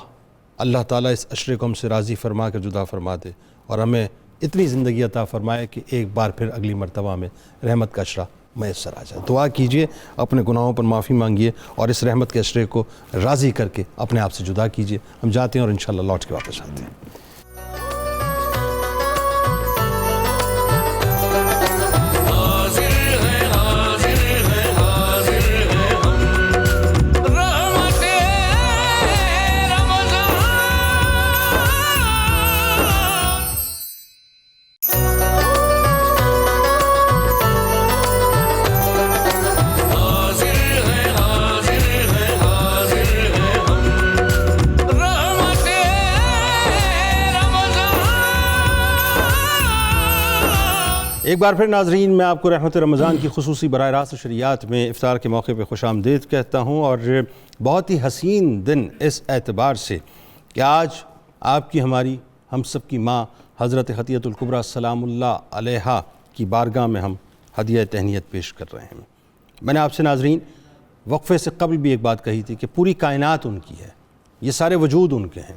اللہ تعالیٰ اس عشرے کو ہم سے راضی فرما کر جدا فرما دے اور ہمیں اتنی زندگی عطا فرمائے کہ ایک بار پھر اگلی مرتبہ میں رحمت کا عشرہ میسر آ جائے. دعا کیجئے، اپنے گناہوں پر معافی مانگیے اور اس رحمت کے عشرے کو راضی کر کے اپنے آپ سے جدا کیجئے. ہم جاتے ہیں اور انشاءاللہ لوٹ کے واپس آتے ہیں. ایک بار پھر ناظرین میں آپ کو رحمت رمضان کی خصوصی براہ راست شریعت میں افطار کے موقع پہ خوش آمدید کہتا ہوں، اور بہت ہی حسین دن اس اعتبار سے کہ آج آپ کی ہماری ہم سب کی ماں حضرت خدیجہ الکبریٰ سلام اللہ علیہا کی بارگاہ میں ہم ہدیہ تہنیت پیش کر رہے ہیں۔ میں نے آپ سے ناظرین وقفے سے قبل بھی ایک بات کہی تھی کہ پوری کائنات ان کی ہے، یہ سارے وجود ان کے ہیں،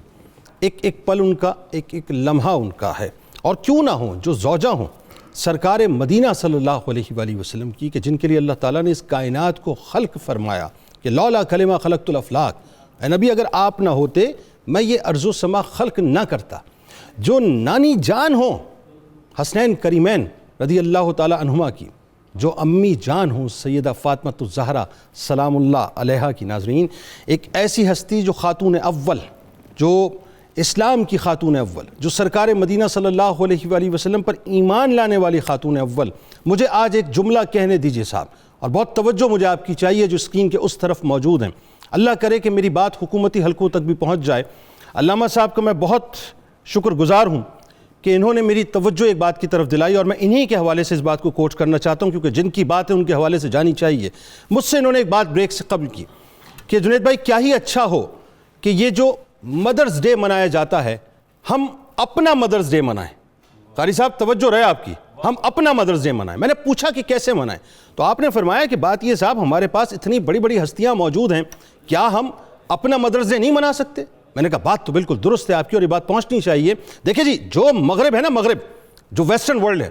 ایک ایک پل ان کا، ایک ایک لمحہ ان کا ہے، اور کیوں نہ ہوں جو زوجہ ہوں سرکار مدینہ صلی اللہ علیہ وآلہ وسلم کی، کہ جن کے لیے اللہ تعالیٰ نے اس کائنات کو خلق فرمایا کہ لولا کلمہ خلقت الافلاق، اے نبی اگر آپ نہ ہوتے میں یہ ارض و سما خلق نہ کرتا۔ جو نانی جان ہوں حسنین کریمین رضی اللہ تعالیٰ عنہما کی، جو امی جان ہوں سیدہ فاطمہ الزہرا سلام اللہ علیہا کی، ناظرین ایک ایسی ہستی جو خاتون اول، جو اسلام کی خاتون اول، جو سرکار مدینہ صلی اللہ علیہ وآلہ وسلم پر ایمان لانے والی خاتون اول، مجھے آج ایک جملہ کہنے دیجئے صاحب، اور بہت توجہ مجھے آپ کی چاہیے جو اسکرین کے اس طرف موجود ہیں، اللہ کرے کہ میری بات حکومتی حلقوں تک بھی پہنچ جائے۔ علامہ صاحب کا میں بہت شکر گزار ہوں کہ انہوں نے میری توجہ ایک بات کی طرف دلائی، اور میں انہی کے حوالے سے اس بات کو کوٹ کرنا چاہتا ہوں کیونکہ جن کی بات ہے ان کے حوالے سے جانی چاہیے۔ مجھ سے انہوں نے ایک بات بریک سے قبل کی کہ جنید بھائی کیا ہی اچھا ہو کہ یہ جو مدرز ڈے منایا جاتا ہے ہم اپنا مدرز ڈے منائیں۔ قاری صاحب توجہ رہے آپ کی، ہم اپنا مدرز ڈے منائیں۔ میں نے پوچھا کہ کیسے منائیں، تو آپ نے فرمایا کہ بات یہ صاحب ہمارے پاس اتنی بڑی بڑی ہستیاں موجود ہیں، کیا ہم اپنا مدرز ڈے نہیں منا سکتے؟ میں نے کہا بات تو بالکل درست ہے آپ کی اور یہ بات پہنچنی چاہیے۔ دیکھیں جی جو مغرب ہے نا، مغرب جو ویسٹرن ورلڈ ہے،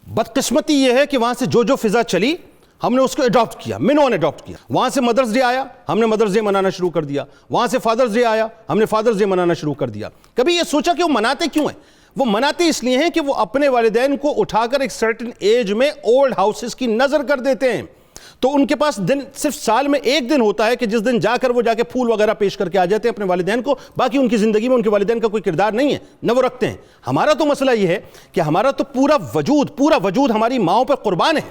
بدقسمتی یہ ہے کہ وہاں سے جو فضا چلی ہم نے اس کو اڈاپٹ کیا، منوں نے اڈاپٹ کیا۔ وہاں سے مدرز ڈے آیا ہم نے مدرز ڈے منانا شروع کر دیا، وہاں سے فادرز ڈے آیا ہم نے فادرز ڈے منانا شروع کر دیا۔ کبھی یہ سوچا کہ وہ مناتے کیوں ہیں؟ وہ مناتے اس لیے ہیں کہ وہ اپنے والدین کو اٹھا کر ایک سرٹن ایج میں اولڈ ہاؤسز کی نظر کر دیتے ہیں، تو ان کے پاس دن صرف سال میں ایک دن ہوتا ہے کہ جس دن جا کر وہ جا کے پھول وغیرہ پیش کر کے آ جاتے ہیں اپنے والدین کو، باقی ان کی زندگی میں ان کے والدین کا کوئی کردار نہیں ہے، نہ وہ رکھتے ہیں۔ ہمارا تو مسئلہ یہ ہے کہ ہمارا تو پورا وجود ہماری ماؤں پہ قربان ہے،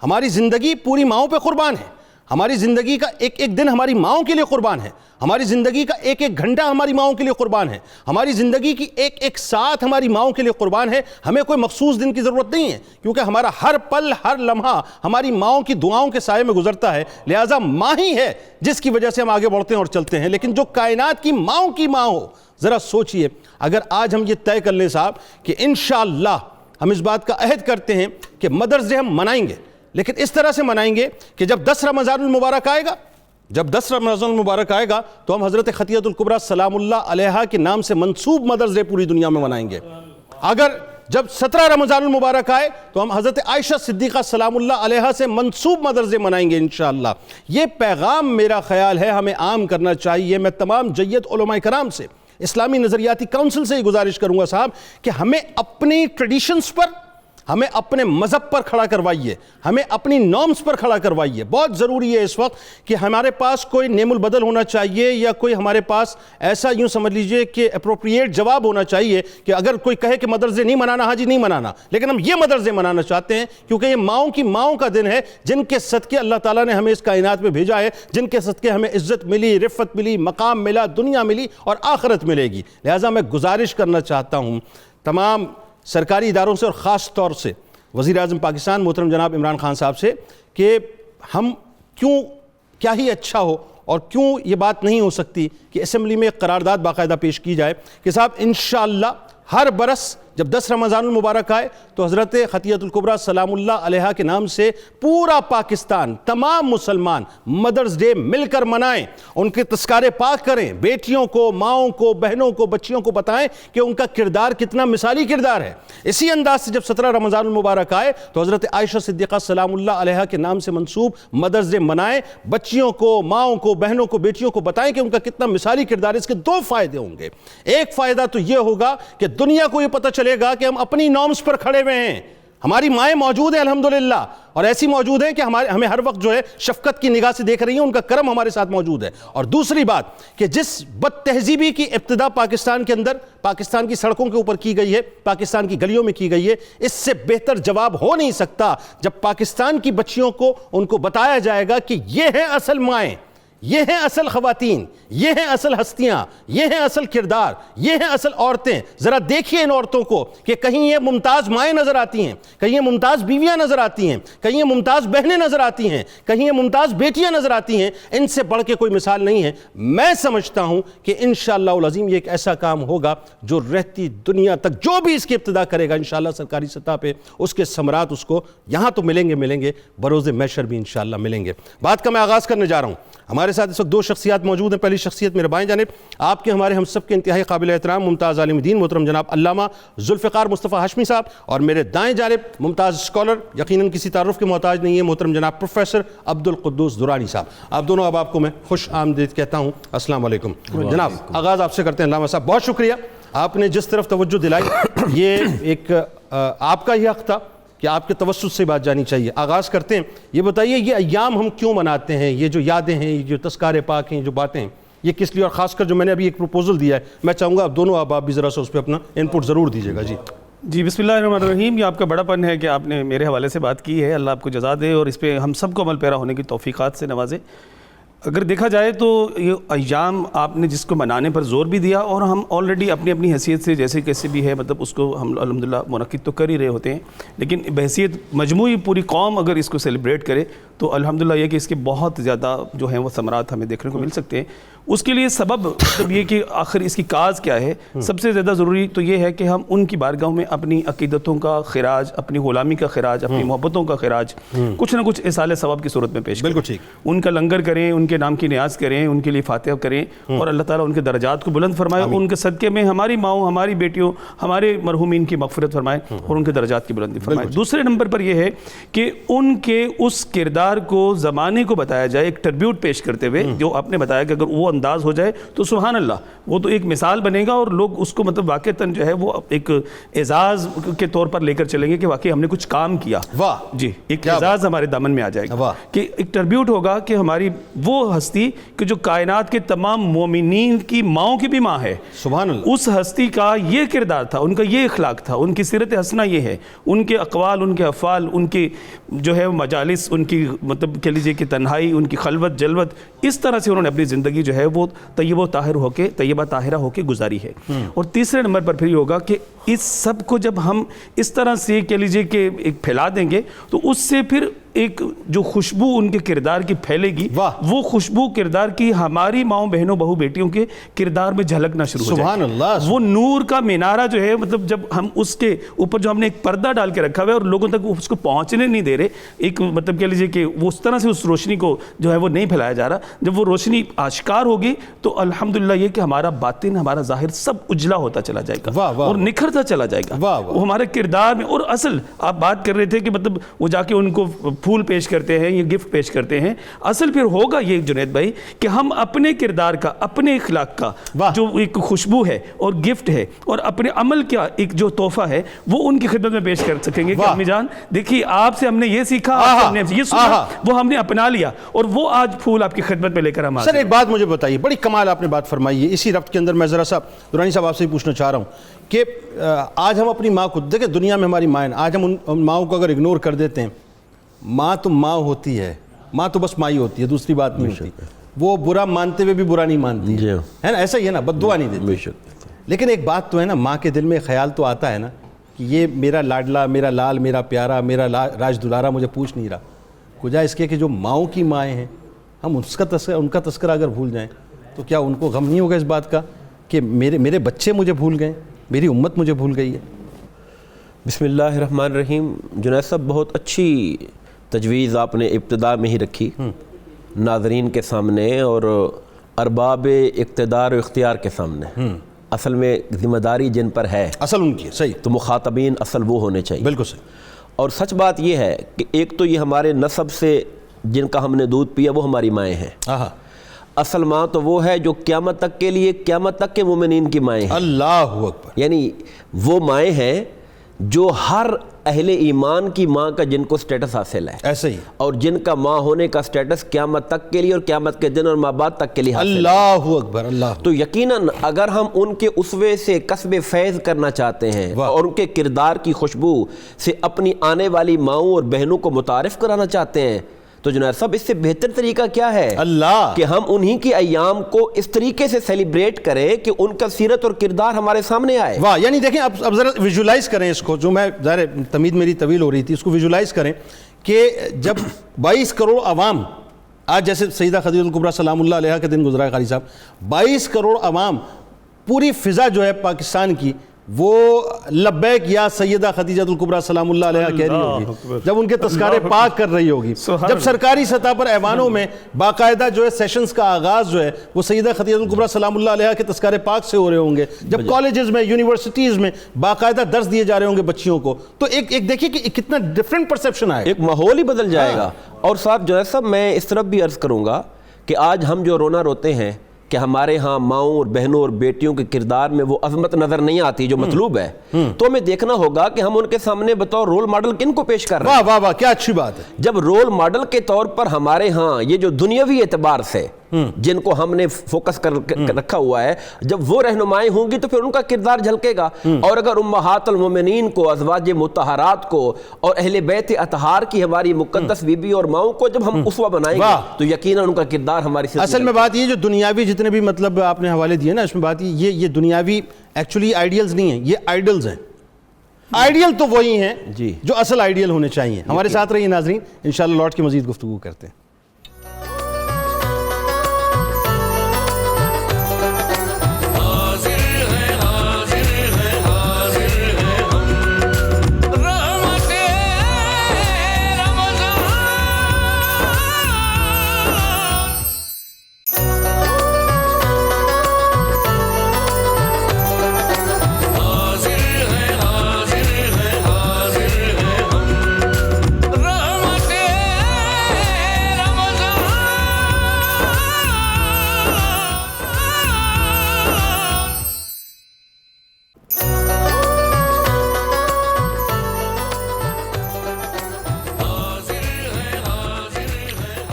ہماری زندگی پوری ماؤں پہ قربان ہے، ہماری زندگی کا ایک ایک دن ہماری ماؤں کے لیے قربان ہے، ہماری زندگی کا ایک ایک گھنٹہ ہماری ماؤں کے لیے قربان ہے، ہماری زندگی کی ایک ایک ساتھ ہماری ماؤں کے لیے قربان ہے۔ ہمیں کوئی مخصوص دن کی ضرورت نہیں ہے کیونکہ ہمارا ہر پل ہر لمحہ ہماری ماؤں کی دعاؤں کے سائے میں گزرتا ہے، لہٰذا ماں ہی ہے جس کی وجہ سے ہم آگے بڑھتے ہیں اور چلتے ہیں۔ لیکن جو کائنات کی ماں ہو، ذرا سوچئے اگر آج ہم یہ طے کر لیں صاحب کہ انشاءاللہ ہم اس بات کا عہد کرتے ہیں کہ مدرز ڈے ہم منائیں گے، لیکن اس طرح سے منائیں گے کہ جب 10 رمضان المبارک آئے گا تو ہم حضرت خدیجہ الکبریٰ سلام اللہ علیہا کے نام سے منسوب مدرز ڈے پوری دنیا میں منائیں گے۔ اگر جب 17 رمضان المبارک آئے تو ہم حضرت عائشہ صدیقہ سلام اللہ علیہا سے منسوب مدرز ڈے منائیں گے انشاءاللہ۔ یہ پیغام میرا خیال ہے ہمیں عام کرنا چاہیے۔ میں تمام جید علماء کرام سے، اسلامی نظریاتی کونسل سے یہ گزارش کروں گا صاحب کہ ہمیں اپنی ٹریڈیشنز پر، ہمیں اپنے مذہب پر کھڑا کروائیے، ہمیں اپنی نارمز پر کھڑا کروائیے۔ بہت ضروری ہے اس وقت کہ ہمارے پاس کوئی نیم البدل ہونا چاہیے یا کوئی ہمارے پاس ایسا یوں سمجھ لیجئے کہ اپروپریٹ جواب ہونا چاہیے کہ اگر کوئی کہے کہ مدرز ڈے نہیں منانا، ہاں جی نہیں منانا، لیکن ہم یہ مدرز ڈے منانا چاہتے ہیں کیونکہ یہ ماؤں کا دن ہے جن کے صدقے اللہ تعالیٰ نے ہمیں اس کائنات میں بھیجا ہے، جن کے صدقے ہمیں عزت ملی، رفت ملی، مقام ملا، دنیا ملی اور آخرت ملے گی۔ لہٰذا میں گزارش کرنا چاہتا ہوں تمام سرکاری اداروں سے اور خاص طور سے وزیر اعظم پاکستان محترم جناب عمران خان صاحب سے کہ ہم کیا ہی اچھا ہو اور کیوں یہ بات نہیں ہو سکتی کہ اسمبلی میں ایک قرارداد باقاعدہ پیش کی جائے کہ صاحب انشاءاللہ ہر برس جب 10 رمضان المبارک آئے تو حضرت خدیجہ الکبریٰ سلام اللہ علیہا کے نام سے پورا پاکستان، تمام مسلمان مدرز ڈے مل کر منائیں، ان کے تذکارے پاک کریں، بیٹیوں کو، ماؤں کو، بہنوں کو، بچیوں کو بتائیں کہ ان کا کردار کتنا مثالی کردار ہے۔ اسی انداز سے جب 17 رمضان المبارک آئے تو حضرت عائشہ صدیقہ سلام اللہ علیہا کے نام سے منسوب مدرز ڈے منائیں، بچیوں کو، ماؤں کو، بہنوں کو، بیٹیوں کو بتائیں کہ ان کا کتنا مثالی کردار ہے۔ اس کے 2 فائدے ہوں گے۔ ایک فائدہ تو یہ ہوگا کہ دنیا کو یہ پتہ چلے گا کہ ہم اپنی نارمز پر کھڑے ہوئے ہیں، ہماری مائیں موجود ہیں الحمدللہ، اور ایسی موجود ہیں کہ ہمیں ہر وقت جو ہے شفقت کی نگاہ سے دیکھ رہی ہیں، ان کا کرم ہمارے ساتھ موجود ہے۔ اور دوسری بات کہ جس بد تہذیبی کی ابتدا پاکستان کے اندر، پاکستان کی سڑکوں کے اوپر کی گئی ہے، پاکستان کی گلیوں میں کی گئی ہے، اس سے بہتر جواب ہو نہیں سکتا جب پاکستان کی بچیوں کو ان کو بتایا جائے گا کہ یہ ہیں اصل مائیں، یہ ہیں اصل خواتین، یہ ہیں اصل ہستیاں، یہ ہیں اصل کردار، یہ ہیں اصل عورتیں. ذرا دیکھیے ان عورتوں کو کہ کہیں یہ ممتاز مائیں نظر آتی ہیں، کہیں یہ ممتاز بیویاں نظر آتی ہیں، کہیں یہ ممتاز بہنیں نظر آتی ہیں، کہیں یہ ممتاز بیٹیاں نظر آتی ہیں. ان سے بڑھ کے کوئی مثال نہیں ہے. میں سمجھتا ہوں کہ انشاءاللہ العظیم یہ ایک ایسا کام ہوگا جو رہتی دنیا تک جو بھی اس کی ابتدا کرے گا انشاءاللہ سرکاری سطح پہ اس کے ثمرات اس کو یہاں تو ملیں گے بروز محشر بھی انشاءاللہ ملیں گے. بات کا میں آغاز کرنے جا رہا ہوں. ہمارے ساتھ اس وقت دو شخصیات موجود ہیں. پہلی شخصیت میرے بائیں جانب آپ کے ہمارے ہم سب کے انتہائی قابل احترام ممتاز عالم دین محترم جناب علامہ ذوالفقار مصطفیٰ ہاشمی صاحب، اور میرے دائیں جانب ممتاز اسکالر یقیناً کسی تعارف کے محتاج نہیں ہے محترم جناب پروفیسر عبدالقدوس درانی صاحب. آپ دونوں آپ کو میں خوش آمدید کہتا ہوں. السلام علیکم. جناب آغاز آپ سے کرتے ہیں. علامہ صاحب بہت شکریہ، آپ نے جس طرف توجہ دلائی یہ ایک آپ کا ہی حق تھا کہ آپ کے توسط سے بات جانی چاہیے. آغاز کرتے ہیں. یہ بتائیے یہ ایام ہم کیوں مناتے ہیں؟ یہ جو یادیں ہیں، یہ جو تذکار پاک ہیں، جو باتیں ہیں، یہ کس لیے؟ اور خاص کر جو میں نے ابھی ایک پروپوزل دیا ہے، میں چاہوں گا آپ دونوں آپ بھی ذرا سا اس پہ اپنا انپٹ ضرور دیجیے گا. جی بسم اللہ الرحمن الرحیم. یہ آپ کا بڑا پن ہے کہ آپ نے میرے حوالے سے بات کی ہے. اللہ آپ کو جزا دے اور اس پہ ہم سب کو عمل پیرا ہونے کی توفیقات سے نوازے. اگر دیکھا جائے تو یہ ایام آپ نے جس کو منانے پر زور بھی دیا اور ہم آلریڈی اپنی اپنی حیثیت سے جیسے کیسے بھی ہے مطلب اس کو ہم الحمدللہ منعقد تو کر ہی رہے ہوتے ہیں، لیکن بحیثیت مجموعی پوری قوم اگر اس کو سیلیبریٹ کرے تو الحمدللہ یہ کہ اس کے بہت زیادہ جو ہیں وہ ثمرات ہمیں دیکھنے کو مل سکتے ہیں. اس کے لیے سبب مطلب یہ کہ آخر اس کی کاز کیا ہے. سب سے زیادہ ضروری تو یہ ہے کہ ہم ان کی بارگاہوں میں اپنی عقیدتوں کا خراج، اپنی غلامی کا خراج، اپنی محبتوں کا خراج کچھ نہ کچھ ایصال ثواب کی صورت میں پیش کریں. بالکل ٹھیک. ان کا لنگر کریں، ان کے نام کی نیاز کریں، ان کے لیے فاتحہ کریں اور اللہ تعالیٰ ان کے درجات کو بلند فرمائے. ان کے صدقے میں ہماری ماؤں، ہماری بیٹیوں، ہمارے مرحومین کی مغفرت فرمائے اور ان کے درجات کی بلندی فرمائے. دوسرے نمبر پر یہ ہے کہ ان کے اس کردار کو زمانے کو بتایا جائے ایک ٹربیوٹ پیش کرتے ہوئے، جو آپ نے بتایا کہ اگر وہ انداز ہو جائے تو سبحان اللہ وہ تو ایک مثال بنے گا اور لوگ اس کو مطلب واقعتاً جو ہے وہ ایک اعزاز کے طور پر لے کر چلیں گے کہ واقعی ہم نے کچھ کام کیا. واہ جی، ایک اعزاز ہمارے دامن میں آ جائے گا کہ ایک ٹربیوٹ ہوگا کہ ہماری وہ ہستی کہ جو کائنات کے تمام مومنین کی ماؤں کی بھی ماں ہے، سبحان اللہ، اس ہستی کا یہ کردار تھا، ان کا یہ اخلاق تھا، ان کی سیرت حسنہ یہ ہے، ان کے اقوال، ان کے افعال، ان کی جو ہے مجالس، ان کی مطلب کہہ لیجیے کہ تنہائی، ان کی خلوت جلوت، اس طرح سے انہوں نے اپنی زندگی جو ہے وہ طیب و طاہر ہو کے، طیبہ طاہرہ ہو کے گزاری ہے. اور تیسرے نمبر پر پھر یہ ہوگا کہ اس سب کو جب ہم اس طرح سے کہہ لیجیے کہ ایک پھیلا دیں گے تو اس سے پھر ایک جو خوشبو ان کے کردار کی پھیلے گی، وہ خوشبو کردار کی ہماری ماؤں بہنوں بہو بیٹیوں کے کردار میں جھلکنا شروع ہو جائے. سبحان اللہ. وہ نور کا مینارہ جو ہے مطلب جب ہم اس کے اوپر جو ہم نے ایک پردہ ڈال کے رکھا ہوا ہے اور لوگوں تک اس کو پہنچنے نہیں دے رہے، ایک مطلب کہہ لیجیے کہ وہ اس طرح سے اس روشنی کو جو ہے وہ نہیں پھیلایا جا رہا، جب وہ روشنی آشکار ہوگی تو الحمدللہ یہ کہ ہمارا باطن، ہمارا ظاہر سب اجلا ہوتا چلا جائے گا اور نکھرتا چلا جائے گا. وہ ہمارے کردار میں، اور اصل آپ بات کر رہے تھے کہ مطلب وہ جا کے ان کو پھول پیش کرتے ہیں، یہ گفٹ پیش کرتے ہیں، اصل پھر ہوگا یہ جنید بھائی کہ ہم اپنے کردار کا، اپنے اخلاق کا جو ایک خوشبو ہے اور گفٹ ہے اور اپنے عمل کا ایک جو تحفہ ہے وہ ان کی خدمت میں پیش کر سکیں گے کہ امی جان دیکھیے آپ سے ہم نے یہ سیکھا، آپ سے ہم نے یہ سنا، وہ ہم نے اپنا لیا اور وہ آج پھول آپ کی خدمت میں لے کر ہم آتے ہیں. سر ایک بات مجھے بتائیے، بڑی کمال آپ نے بات فرمائی ہے. اسی ربط کے اندر میں ذرا سا درانی صاحب آپ سے پوچھنا چاہ رہا ہوں کہ آج ہم اپنی ماں کو دیکھیں، دنیا میں ہماری مائیں، آج ہم ان ماؤں کو اگر اگنور کر دیتے ہیں، ماں تو ماں ہوتی ہے، ماں تو بس ماں ہی ہوتی ہے، دوسری بات نہیں ہوتی. وہ برا مانتے ہوئے بھی برا نہیں مانتی ہے نا، ایسا ہی ہے نا، بد دعا نہیں دیتی. لیکن ایک بات تو ہے نا، ماں کے دل میں خیال تو آتا ہے نا کہ یہ میرا لاڈلا، میرا لال، میرا پیارا، میرا راج دلارا مجھے پوچھ نہیں رہا. کجا اس کے کہ جو ماؤں کی مائیں ہیں، ہم ان کا تذکرہ اگر بھول جائیں تو کیا ان کو غم نہیں ہوگا اس بات کا کہ میرے بچے مجھے بھول گئے، میری امت مجھے بھول گئی ہے؟ بسم اللہ الرحمن الرحیم. جنید صاحب بہت اچھی تجویز آپ نے ابتدا میں ہی رکھی ناظرین کے سامنے اور ارباب اقتدار و اختیار کے سامنے. اصل میں ذمہ داری جن پر ہے، اصل ان کی صحیح، تو مخاطبین اصل وہ ہونے چاہیے. بالکل صحیح. اور سچ بات یہ ہے کہ ایک تو یہ ہمارے نسب سے جن کا ہم نے دودھ پیا وہ ہماری مائیں ہیں. اصل ماں تو وہ ہے جو قیامت تک کے لیے، قیامت تک کے مومنین کی مائیں ہیں. اللہ اکبر. یعنی وہ مائیں ہیں جو ہر اہل ایمان کی ماں کا جن کو سٹیٹس حاصل ہے، ایسے ہی، اور جن کا ماں ہونے کا سٹیٹس قیامت تک کے لیے اور قیامت کے دن اور ماں بعد تک کے لیے حاصل ہے. اللہ اکبر. اللہ. تو یقیناً اگر ہم ان کے اسوے سے کسب فیض کرنا چاہتے ہیں اور ان کے کردار کی خوشبو سے اپنی آنے والی ماؤں اور بہنوں کو متعارف کرانا چاہتے ہیں تو تو جناب صاحب اس سے بہتر طریقہ کیا ہے اللہ کہ ہم انہی کی ایام کو اس طریقے سے سیلیبریٹ کریں کہ ان کا سیرت اور کردار ہمارے سامنے آئے. واہ. یعنی دیکھیں اب ذرا ویژولائز کریں اس کو, جو میں ظاہر تمید میری طویل ہو رہی تھی, اس کو ویژولائز کریں کہ جب 22 کروڑ عوام, آج جیسے سیدہ خدیجہ الکبریٰ سلام اللہ علیہا کے دن گزرا ہے قاری صاحب, 22 کروڑ عوام, پوری فضا جو ہے پاکستان کی وہ لبیک یا سیدہ خدیجہ الکبریٰ سلام اللہ علیہا کہہ رہی ہوگی جب ان کے تذکارے پاک کر رہی ہوگی, جب سرکاری سطح پر ایوانوں میں باقاعدہ جو ہے سیشنز کا آغاز جو ہے وہ سیدہ خدیجہ الکبریٰ سلام اللہ علیہا کے تذکارے پاک سے ہو رہے ہوں گے, جب کالجز میں یونیورسٹیز میں باقاعدہ درس دیے جا رہے ہوں گے بچیوں کو, تو ایک دیکھیے کہ کتنا ڈیفرنٹ پرسیپشن آئے, ایک ماحول ہی بدل جائے گا. اور صاحب جو ہے صاحب میں اس طرف بھی عرض کروں گا کہ آج ہم جو رونا روتے ہیں کہ ہمارے ہاں ماؤں اور بہنوں اور بیٹیوں کے کردار میں وہ عظمت نظر نہیں آتی جو مطلوب ہے, تو ہمیں دیکھنا ہوگا کہ ہم ان کے سامنے بطور رول ماڈل کن کو پیش کر رہے ہیں. واہ واہ واہ, کیا اچھی بات ہے. جب رول ماڈل کے طور پر ہمارے ہاں یہ جو دنیاوی اعتبار سے جن کو ہم نے فوکس کر رکھا ہوا ہے, جب وہ رہنمائیں ہوں گی تو پھر ان کا کردار جھلکے گا. اور اگر امہات المومنین کو, ازواج مطہرات کو اور اہل بیت اطہار کی ہماری مقدس بیوی اور ماؤں کو جب ہم اسوہ بنائیں گے تو یقیناً ان کا کردار ہماری اصل میں بات یہ جو دنیاوی جتنے بھی مطلب آپ نے حوالے دیے نا, اس میں بات یہ دنیاوی ایکچولی آئیڈیلز نہیں ہیں, یہ آئیڈلز ہیں. آئیڈیل تو وہی ہیں جو اصل آئیڈیل ہونے چاہیے. ہمارے ساتھ رہیے ناظرین, انشاءاللہ لوٹ کے مزید گفتگو کرتے ہیں.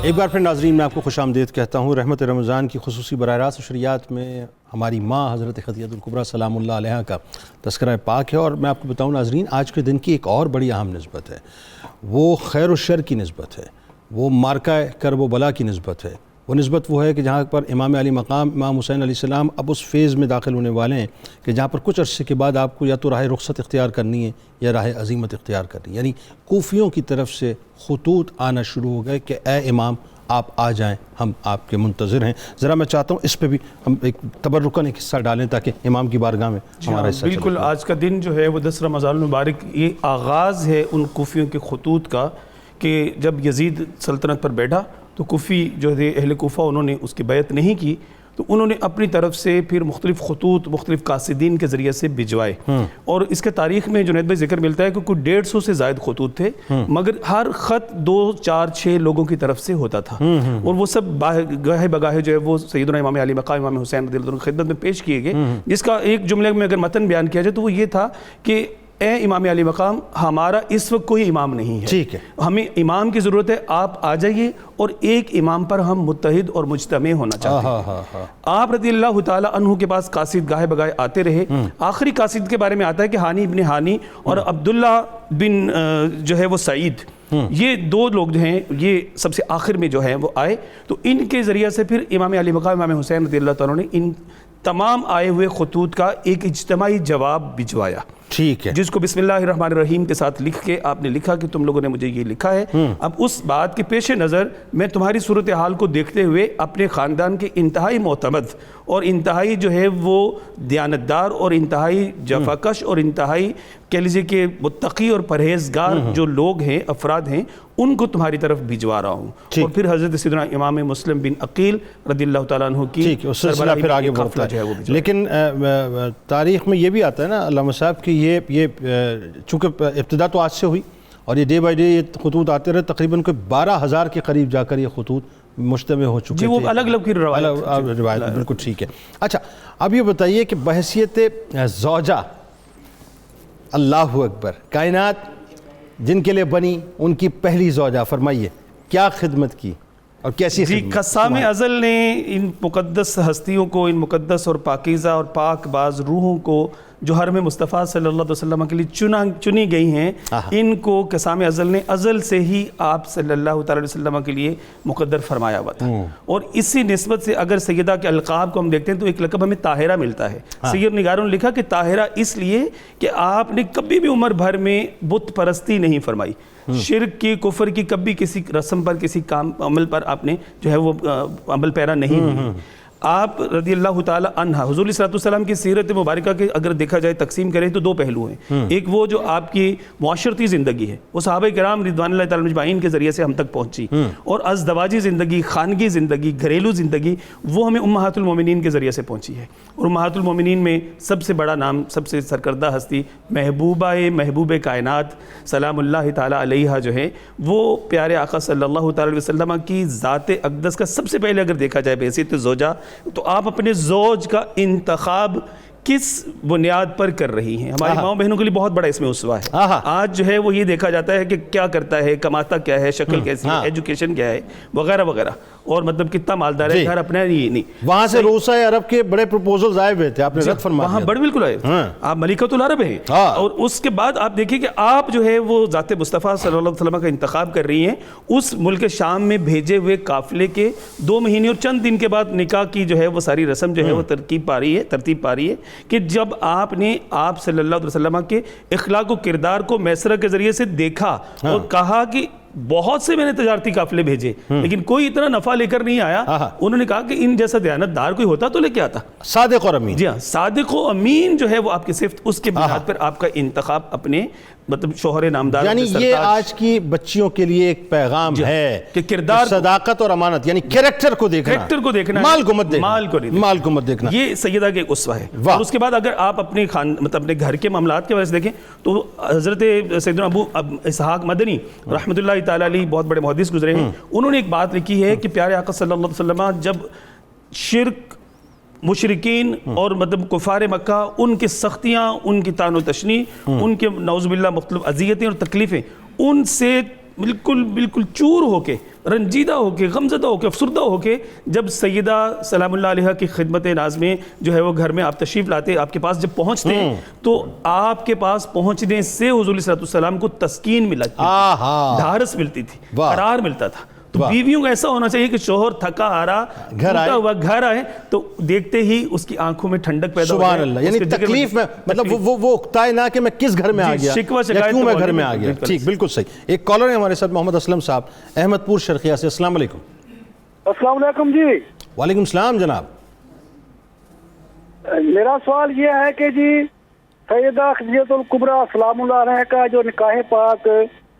ایک بار پھر ناظرین میں آپ کو خوش آمدید کہتا ہوں. رحمت رمضان کی خصوصی براہ راست شریعت میں ہماری ماں حضرت خدیجہ الکبریٰ سلام اللہ علیہا کا تذکرہ پاک ہے. اور میں آپ کو بتاؤں ناظرین, آج کے دن کی ایک اور بڑی اہم نسبت ہے, وہ خیر و شر کی نسبت ہے, وہ مارکہ کرب و بلا کی نسبت ہے. وہ نسبت وہ ہے کہ جہاں پر امام علی مقام امام حسین علیہ السلام اب اس فیز میں داخل ہونے والے ہیں کہ جہاں پر کچھ عرصے کے بعد آپ کو یا تو راہ رخصت اختیار کرنی ہے یا راہ عزیمت اختیار کرنی ہے. یعنی کوفیوں کی طرف سے خطوط آنا شروع ہو گئے کہ اے امام آپ آ جائیں, ہم آپ کے منتظر ہیں. ذرا میں چاہتا ہوں اس پہ بھی ہم ایک تبرکاً ایک حصہ ڈالیں تاکہ امام کی بارگاہ میں ہمارا حصہ چلے. بالکل, آج کا دن جو ہے وہ 10 رمضان المبارک, یہ آغاز ہے ان کوفیوں کے خطوط کا کہ جب یزید سلطنت پر بیٹھا تو کوفی جو ہے اہل کوفہ انہوں نے اس کی بیعت نہیں کی, تو انہوں نے اپنی طرف سے پھر مختلف خطوط مختلف قاصدین کے ذریعے سے بھجوائے. اور اس کے تاریخ میں جنید بھائی ذکر ملتا ہے کہ کوئی 150 سے زائد خطوط تھے, مگر ہر خط 2 4 6 لوگوں کی طرف سے ہوتا تھا, اور وہ سب گاہے بگاہے جو ہے وہ سیدنا امام علی مقام امام حسین رضی اللہ عنہ کی خدمت میں پیش کیے گئے, جس کا ایک جملے میں اگر متن بیان کیا جائے تو وہ یہ تھا کہ اے امام علی مقام, ہمارا اس وقت کوئی امام نہیں ہے, ٹھیک ہے, ہمیں امام کی ضرورت ہے, آپ آ جائیے اور ایک امام پر ہم متحد اور مجتمع ہونا چاہتے ہیں. آپ رضی اللہ تعالیٰ عنہ کے پاس قاصد گاہے بگاہے آتے رہے. آخری قاصد کے بارے میں آتا ہے کہ ہانی ابن ہانی اور عبداللہ بن جو ہے وہ سعید, یہ 2 لوگ جو ہیں یہ سب سے آخر میں جو ہیں وہ آئے. تو ان کے ذریعے سے پھر امام علی مقام امام حسین رضی اللہ تعالیٰ نے ان تمام آئے ہوئے خطوط کا ایک اجتماعی جواب بھجوایا, ٹھیک ہے, جس کو بسم اللہ الرحمن الرحیم کے ساتھ لکھ کے آپ نے لکھا کہ تم لوگوں نے مجھے یہ لکھا ہے. اب اس بات کے پیش نظر میں تمہاری صورتحال کو دیکھتے ہوئے اپنے خاندان کے انتہائی معتمد اور انتہائی جو ہے وہ دیانتدار اور انتہائی جفاکش اور انتہائی کہہ لیجیے کہ متقی اور پرہیزگار جو لوگ ہیں, افراد ہیں, ان کو تمہاری طرف بھجوا رہا ہوں. اور پھر حضرت سیدنا امام مسلم بن عقیل رضی اللہ تعالیٰ عنہ کی سلسلہ پھر آگے بڑھتا ہے. لیکن تاریخ میں یہ بھی آتا ہے نا علامہ صاحب کہ یہ چونکہ ابتدا تو آج سے ہوئی اور یہ ڈے بائی ڈے یہ خطوط آتے رہے, تقریباً کوئی 12,000 کے قریب جا کر یہ خطوط مجتمع ہو چکے تھے. وہ الگ الگ کی روایت, بالکل ٹھیک ہے. اچھا, اب یہ بتائیے کہ بحیثیت زوجہ, اللہ اکبر, کائنات جن کے لیے بنی ان کی پہلی زوجہ, فرمائیے کیا خدمت کی اور کیسی خدمت. قسام ازل نے ان مقدس ہستیوں کو, ان مقدس اور پاکیزہ اور پاک باز روحوں کو جو حرم مصطفیٰ صلی اللہ علیہ وسلم کے لیے چنی گئی ہیں، ان کو قسام ازل نے ازل سے ہی آپ صلی اللہ تعالی علیہ وسلم کے لیے مقدر فرمایا ہوا تھا. اور اسی نسبت سے اگر سیدہ کے القاب کو ہم دیکھتے ہیں تو ایک لقب ہمیں طاہرہ ملتا ہے. سید نگاروں نے لکھا کہ طاہرہ اس لیے کہ آپ نے کبھی بھی عمر بھر میں بت پرستی نہیں فرمائی، شرک کی، کفر کی، کبھی کسی رسم پر، کسی کام عمل پر آپ نے جو ہے وہ عمل پیرا نہیں ہوئی. آپ رضی اللہ تعالی عنہ حضور صلی اللہ علیہ وسلم کی سیرت مبارکہ کے اگر دیکھا جائے تقسیم کریں تو دو پہلو ہیں. ایک وہ جو آپ کی معاشرتی زندگی ہے، وہ صحابہ کرام رضوان اللہ تعالی مجمعین کے ذریعے سے ہم تک پہنچی، اور ازدواجی زندگی، خانگی زندگی، گھریلو زندگی، وہ ہمیں امہات المومنین کے ذریعے سے پہنچی ہے. اور امہات المومنین میں سب سے بڑا نام، سب سے سرکردہ ہستی محبوب کائنات سلام اللہ تعالی علیہ جو ہے، وہ پیارے آقا صلی اللہ تعالی علیہ وسلم کی ذات اقدس کا سب سے پہلے اگر دیکھا جائے بحیثیت زوجہ، تو آپ اپنے زوج کا انتخاب کس بنیاد پر کر رہی ہیں؟ ہماری ماؤں بہنوں کے لیے بہت بڑا اس میں اسوہ ہے. آج جو ہے وہ یہ دیکھا جاتا ہے کہ کیا کرتا ہے، کماتا کیا ہے، شکل کیسی ہے، ایجوکیشن کیا ہے، وغیرہ وغیرہ، اور مطلب کتنا مالدار ہے، گھر اپنا نہیں. وہاں سے روسہ عرب کے بڑے پروپوزلز آئے ہوئے تھے، آپ نے رد فرمایا. وہاں بڑے بالکل آئے، آپ ملکۃ العرب ہیں. اور اس کے بعد آپ دیکھیں کہ آپ جو ہے وہ ذات مصطفیٰ صلی اللہ علیہ وسلم کا انتخاب کر رہی ہیں. اس ملک شام میں بھیجے ہوئے قافلے کے 2 مہینے اور چند دن کے بعد نکاح کی جو ہے وہ ساری رسم جو ہے وہ ترتیب پا رہی ہے کہ جب آپ نے آپ صلی اللہ علیہ وسلم کے اخلاق و کردار کو میسرہ کے ذریعے سے دیکھا اور کہا کہ بہت سے میں نے تجارتی قافلے بھیجے لیکن کوئی اتنا نفع لے کر نہیں آیا. انہوں نے کہا کہ ان جیسا دیانتدار کوئی ہوتا تو لے کے آتا. صادق اور امین. جی ہاں، صادق و امین جو ہے وہ آپ کی صفت، اس کے بنیاد پر آپ کا انتخاب اپنے مطلب شوہر نامدار. یعنی یہ آج کی بچیوں کے لیے ایک پیغام ہے کہ کردار، صداقت اور امانت، یعنی کریکٹر کو دیکھنا، مال کو مت دیکھنا. یہ سیدہ کے اسوہ ہے. اور اس کے بعد اگر آپ اپنے مطلب اپنے گھر کے معاملات کے وجہ سے دیکھیں تو حضرت سیدنا ابو اسحاق مدنی رحمۃ اللہ تعالی علیہ بہت بڑے محدث گزرے ہیں، انہوں نے ایک بات لکھی ہے کہ پیارے آقا صلی اللہ علیہ وسلم جب شرک، مشرکین اور مطلب کفار مکہ، ان کی سختیاں، ان کی طعن و تشنیع، ان کے نعوذ باللہ مختلف اذیتیں اور تکلیفیں، ان سے بالکل چور ہو کے، رنجیدہ ہو کے، غمزدہ ہو کے، افسردہ ہو کے جب سیدہ سلام اللہ علیہ کی خدمت ناز میں جو ہے وہ گھر میں آپ تشریف لاتے، آپ کے پاس جب پہنچتے تو آپ کے پاس پہنچنے سے حضور صلی اللہ علیہ وسلم کو تسکین ملتی تھی، ڈھارس ملتی تھی، قرار ملتا تھا. تو بیویوں کو ایسا ہونا چاہیے کہ شوہر تھکا ہارا گھر آئے تو دیکھتے ہی اس کی آنکھوں میں ٹھنڈک پیدا ہو. سبحان اللہ. یعنی تکلیف میں مطلب وہ اکتائے نہ کہ میں کس گھر میں آ گیا یا کیوں میں گھر میں آ گیا. ٹھیک، بالکل صحیح. ایک کالر ہے ہمارے ساتھ محمد اسلم صاحب احمد پور شرقیہ سے. السلام علیکم. السلام علیکم جی. وعلیکم السلام جناب. میرا سوال یہ ہے کہ جی سیدہ خدیجہ الکبریٰ سلام اللہ علیہ کا جو نکاح پاک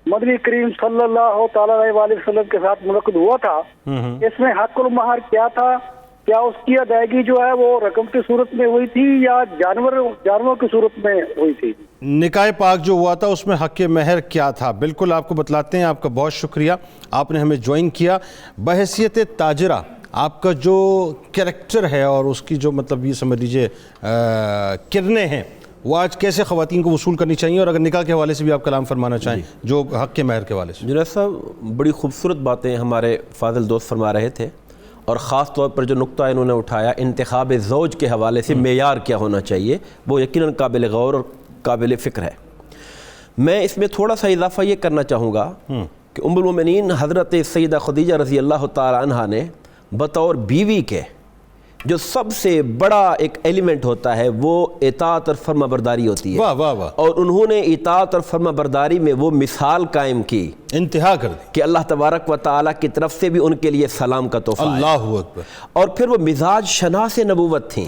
مدنی کریم صلی اللہ تعالی علیہ وسلم کے ساتھ منعقد ہوا تھا، اس میں حق المہر کیا تھا؟ کیا اس کی ادائیگی جو ہے وہ رقم کی صورت میں ہوئی تھی یا جانوروں کی صورت میں ہوئی تھی؟ نکاح پاک جو ہوا تھا اس میں حق مہر کیا تھا؟ بالکل آپ کو بتلاتے ہیں. آپ کا بہت شکریہ، آپ نے ہمیں جوائن کیا. بحیثیت تاجرہ آپ کا جو کریکٹر ہے اور اس کی جو مطلب یہ سمجھ لیجیے کرنیں ہیں، وہ آج کیسے خواتین کو وصول کرنی چاہیے، اور اگر نکاح کے حوالے سے بھی آپ کلام فرمانا چاہیں جو حق کے مہر کے حوالے سے. جنید صاحب، بڑی خوبصورت باتیں ہمارے فاضل دوست فرما رہے تھے، اور خاص طور پر جو نقطہ انہوں نے اٹھایا انتخاب زوج کے حوالے سے معیار کیا ہونا چاہیے، وہ یقیناً قابل غور اور قابل فکر ہے. میں اس میں تھوڑا سا اضافہ یہ کرنا چاہوں گا کہ ام المومنین حضرت سیدہ خدیجہ رضی اللہ تعالی عنہا نے بطور بیوی کے جو سب سے بڑا ایک ایلیمنٹ ہوتا ہے وہ اطاعت اور فرما برداری ہوتی ہے. واہ واہ واہ. اور انہوں نے اطاعت اور فرما برداری میں وہ مثال قائم کی، انتہا کر دی، کہ اللہ تبارک و تعالیٰ کی طرف سے بھی ان کے لیے سلام کا تحفہ. اللہ اکبر. اور پھر وہ مزاج شناس نبوت تھیں.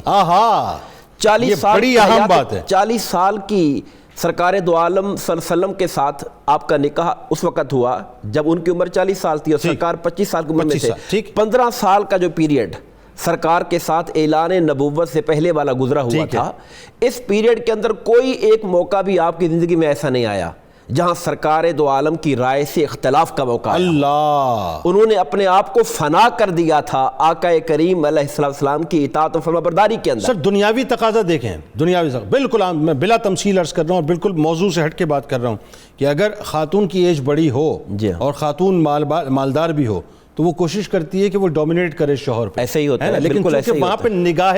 40 سال بڑی اہم بات ہے. 40 سال کی سرکار دو عالم صلی اللہ علیہ وسلم کے ساتھ آپ کا نکاح اس وقت ہوا جب ان کی عمر 40 سال تھی اور سرکار 25 سال کی عمر میں تھے. 15 سال کا جو پیریڈ سرکار کے ساتھ اعلان نبوت سے پہلے والا گزرا ہوا تھا، اس پیریڈ کے اندر کوئی ایک موقع بھی آپ کی زندگی میں ایسا نہیں آیا جہاں سرکار دو عالم کی رائے سے اختلاف کا موقع آیا. اللہ، انہوں نے اپنے آپ کو فنا کر دیا تھا آقا کریم علیہ السلام کی اطاعت و فرما برداری کے اندر. سر دنیاوی تقاضا دیکھیں، دنیاوی بالکل میں بلا تمثیل عرض کر رہا ہوں اور بالکل موضوع سے ہٹ کے بات کر رہا ہوں کہ اگر خاتون کی ایج بڑی ہو اور خاتون مالدار بھی ہو تو وہ کوشش کرتی ہے کہ وہ ڈومینیٹ کرے شوہر پہ. ایسے ہی ہوتا ہے، لیکن چونکہ وہاں پہ نگاہ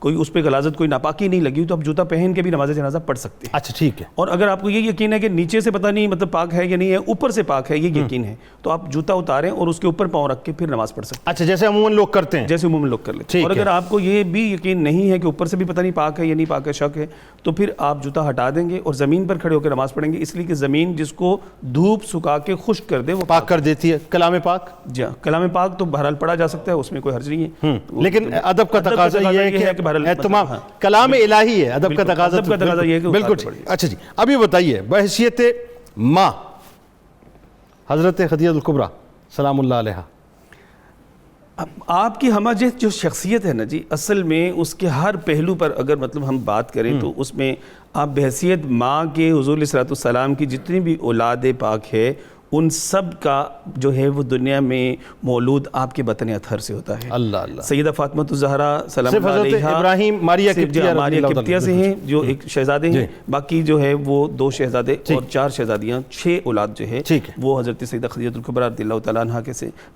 کوئی اس پہ غلاظت کوئی ناپاکی نہیں لگی تو آپ جوتا پہن کے بھی نماز جنازہ پڑھ سکتے ہیں. اچھا ٹھیک ہے. اور اگر آپ کو یہ یقین ہے کہ نیچے سے پتہ نہیں مطلب پاک ہے یا نہیں ہے, اوپر سے پاک ہے یہ یقین ہے, تو آپ جوتا اتاریں اور اس کے اوپر پاؤں رکھ کے پھر نماز پڑھ سکتے ہیں. اچھا جیسے عموماً لوگ کرتے ہیں, جیسے عموماً لوگ کر لیتے ہیں. اور اگر آپ کو یہ بھی یقین نہیں ہے کہ اوپر سے بھی پتہ نہیں پاک ہے یا نہیں پاک ہے, شک ہے, تو پھر آپ جوتا ہٹا دیں گے اور زمین پر کھڑے ہو کے نماز پڑھیں گے, اس لیے کہ زمین جس کو دھوپ سکھا کے خشک کر دے وہ پاک کر دیتی ہے. کلام پاک, جی کلام پاک تو بہرحال پڑھا جا سکتا ہے, اس میں کوئی حرج نہیں ہے, لیکن ادب کا تقاضا یہ ہے کہ اہتمام کلام الہی ہے, ادب کا تقاضا یہ ہے. بالکل ٹھیک. اچھا جی اب یہ بتائیے بحیثیت ماں حضرت خدیجہ الکبریٰ سلام اللہ علیہا, آپ کی ہمہ جہت جو شخصیت ہے نا جی, اصل میں اس کے ہر پہلو پر اگر مطلب ہم بات کریں تو اس میں آپ بحیثیت ماں کے حضور علیہ الصلوۃ والسلام کی جتنی بھی اولاد پاک ہے ان سب کا جو ہے وہ دنیا میں مولود آپ کے بطن اطہر سے ہوتا ہے. اللہ اللہ. سیدہ فاطمہ الزہرا سلام اللہ حضرت علیہا ابراہیم ماریہ قبطیہ سے ہیں جو ایک شہزادے ہیں, باقی جو ہے وہ 2 شہزادے اور 4 شہزادیاں, 6 اولاد جو ہے وہ حضرت سیدہ خدیجہ الکبریٰ رضی اللہ تعالیٰ عنہا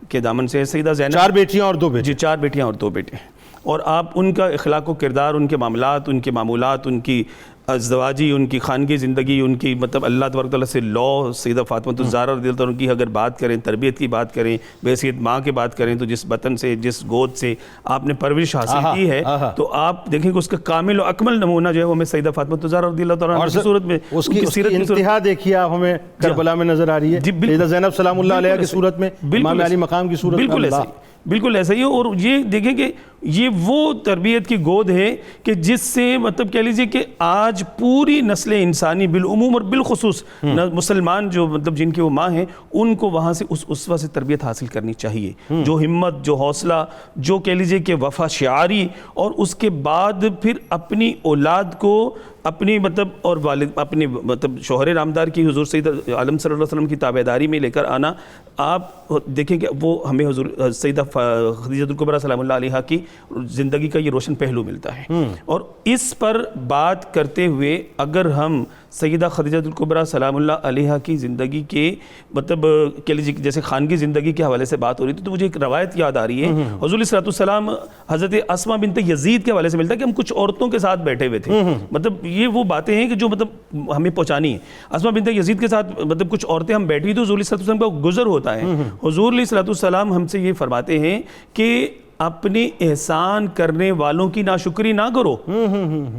کے دامن سے. سیدہ زینب 4 بیٹیاں اور 2 بیٹے. جی 4 بیٹیاں اور 2 بیٹے ہیں, اور آپ ان کا اخلاق و کردار, ان کے معاملات, ان کے معمولات, ان کی ازدواجی, ان کی خانگی زندگی, ان کی مطلب اللہ تبارک تعالیٰ سے لو, سیدہ فاطمہ الزہرا رضی اللہ عنہ کی اگر بات کریں, تربیت کی بات کریں, بحیثیت ماں کی بات کریں, تو جس بطن سے جس گود سے آپ نے پرورش حاصل کی ہے تو آپ دیکھیں کہ اس کا کامل و اکمل نمونہ جو ہے وہ ہمیں سیدہ فاطمہ الزہرا رضی اللہ تعالیٰ عنہ کی صورت میں, اس کی انتہا دیکھیے آپ ہمیں کربلا میں نظر آ رہی ہے, سیدہ زینب سلام اللہ علیہا کی صورت میں, امام علی مقام کی صورت میں. بالکل ایسا ہی ہے. اور یہ دیکھیں کہ یہ وہ تربیت کی گود ہے کہ جس سے مطلب کہہ لیجئے کہ آج پوری نسل انسانی بالعموم اور بالخصوص مسلمان جو مطلب جن کی وہ ماں ہیں, ان کو وہاں سے اس اسوہ سے تربیت حاصل کرنی چاہیے. جو ہمت, جو حوصلہ, جو کہہ لیجئے کہ وفا شعاری, اور اس کے بعد پھر اپنی اولاد کو اپنی مطلب اور والد اپنی مطلب شوہر نامدار کی حضور سید عالم صلی اللہ علیہ وسلم کی تابعداری میں لے کر آنا. آپ دیکھیں کہ وہ ہمیں حضور سیدہ خدیجہ الکبریٰ سلام اللہ علیہا کی زندگی کا یہ روشن پہلو ملتا ہے. اور اس پر بات کرتے ہوئے اگر ہم سیدہ خدیجہ الکبریٰ سلام اللہ علیہا کی زندگی کے مطلب کہہ لیجیے جیسے خانگی زندگی کے حوالے سے بات ہو رہی تھی, تو مجھے ایک روایت یاد آ رہی ہے. حضور علیہ الصلوۃ والسلام حضرت اسماء بنت یزید کے حوالے سے ملتا ہے کہ ہم کچھ عورتوں کے ساتھ بیٹھے ہوئے تھے. مطلب یہ وہ باتیں ہیں کہ جو مطلب ہمیں پہنچانی ہے. اسماء بنت یزید کے ساتھ مطلب کچھ عورتیں ہم بیٹھی, تو حضور علیہ الصلوۃ والسلام کا گزر ہوتا ہے. حضور علیہ الصلوۃ والسلام ہم سے یہ فرماتے ہیں کہ اپنے احسان کرنے والوں کی ناشکری نہ کرو.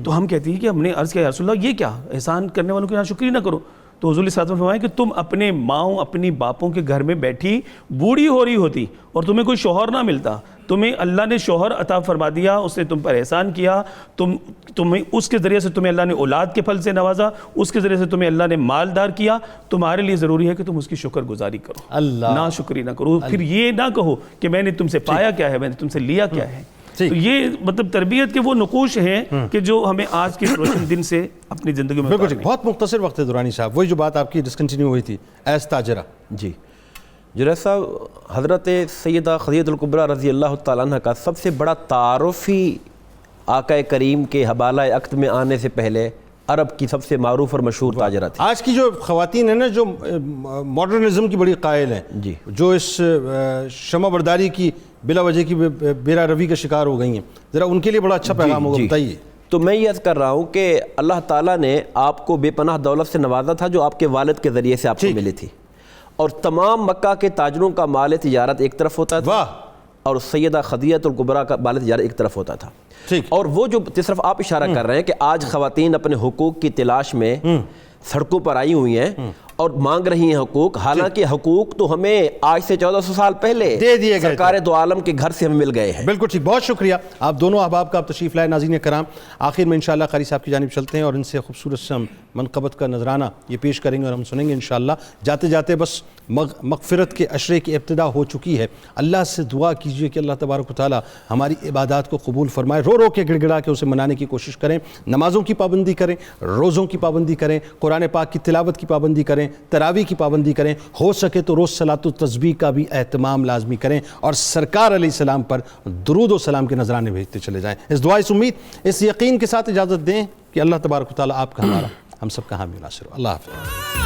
تو ہم کہتے ہیں کہ ہم نے عرض کیا یا رسول اللہ یہ کیا, احسان کرنے والوں کی ناشکری نہ کرو. تو حضور صلی اللہ علیہ وسلم فرمایا کہ تم اپنے ماؤں اپنی باپوں کے گھر میں بیٹھی بوڑھی ہو رہی ہوتی اور تمہیں کوئی شوہر نہ ملتا, تمہیں اللہ نے شوہر عطا فرما دیا, اس نے تم پر احسان کیا, تمہیں اس کے ذریعے سے تمہیں اللہ نے اولاد کے پھل سے نوازا, اس کے ذریعے سے تمہیں اللہ نے مالدار کیا. تمہارے لیے ضروری ہے کہ تم اس کی شکر گزاری کرو, نا شکری نہ کرو. پھر یہ نہ کہو کہ میں نے تم سے پایا کیا ہے, میں نے تم سے لیا کیا ہے. تو یہ مطلب تربیت کے وہ نقوش ہیں کہ جو ہمیں آج کے روشن دن سے اپنی زندگی میں بالکل. بہت مختصر وقت ہے درانی صاحب, وہی جو بات آپ کی ڈسکنٹینیو ہوئی تھی ایز تاجرہ. جی جنید صاحب, حضرت سیدہ خدیجہ الکبریٰ رضی اللہ تعالیٰ عنہ کا سب سے بڑا تعارفی آقا کریم کے حبالہ عقد میں آنے سے پہلے عرب کی سب سے معروف اور مشہور تاجرہ تھی. آج کی جو خواتین ہیں نا جو ماڈرنزم کی بڑی قائل ہیں, جی جو اس شمع برداری کی بلا وجہ کی بیرا روی کا شکار ہو گئی ہیں, ذرا ان کے لیے بڑا اچھا پیغام ہوگا, بتائیے. تو میں یہ عرض کر رہا ہوں کہ اللہ تعالیٰ نے آپ کو بے پناہ دولت سے نوازا تھا جو آپ کے والد کے ذریعے سے آپ کو ملی تھی, اور تمام مکہ کے تاجروں کا مال تجارت ایک طرف ہوتا تھا اور سیدہ خدیجہ الکبریٰ کا مال تجارت ایک طرف ہوتا تھا. اور وہ جو جس طرف آپ اشارہ کر رہے ہیں کہ آج خواتین اپنے حقوق کی تلاش میں سڑکوں پر آئی ہوئی ہیں اور مانگ رہی ہیں حقوق, حالانکہ حقوق تو ہمیں آج سے 1400 سال پہلے دے دیے گئے, سرکار دو عالم کے گھر سے ہمیں مل گئے ہیں. بالکل ٹھیک, بہت شکریہ آپ دونوں احباب کا آپ تشریف لائے. ناظرین کرام, آخر میں انشاءاللہ قاری صاحب کی جانب چلتے ہیں اور ان سے خوبصورت سے ہم منقبت کا نذرانہ یہ پیش کریں گے اور ہم سنیں گے انشاءاللہ. جاتے جاتے بس مغفرت کے عشرے کی ابتدا ہو چکی ہے. اللہ سے دعا کیجئے کہ اللہ تبارک و تعالی ہماری عبادات کو قبول فرمائے. رو رو کے گڑ گڑا کے اسے منانے کی کوشش کریں, نمازوں کی پابندی کریں, روزوں کی پابندی کریں, قرآن پاک کی تلاوت کی پابندی کریں, تراویح کی پابندی کریں, ہو سکے تو روز صلاۃ و تسبیح کا بھی اہتمام لازمی کریں, اور سرکار علیہ السلام پر درود و سلام کے نذرانے بھیجتے چلے جائیں. اس دعا, اس امید, اس یقین کے ساتھ اجازت دیں کہ اللہ تبارک و تعالی آپ کا ہمارا ہم سب کا حامی و ناصر. اللہ حافظ.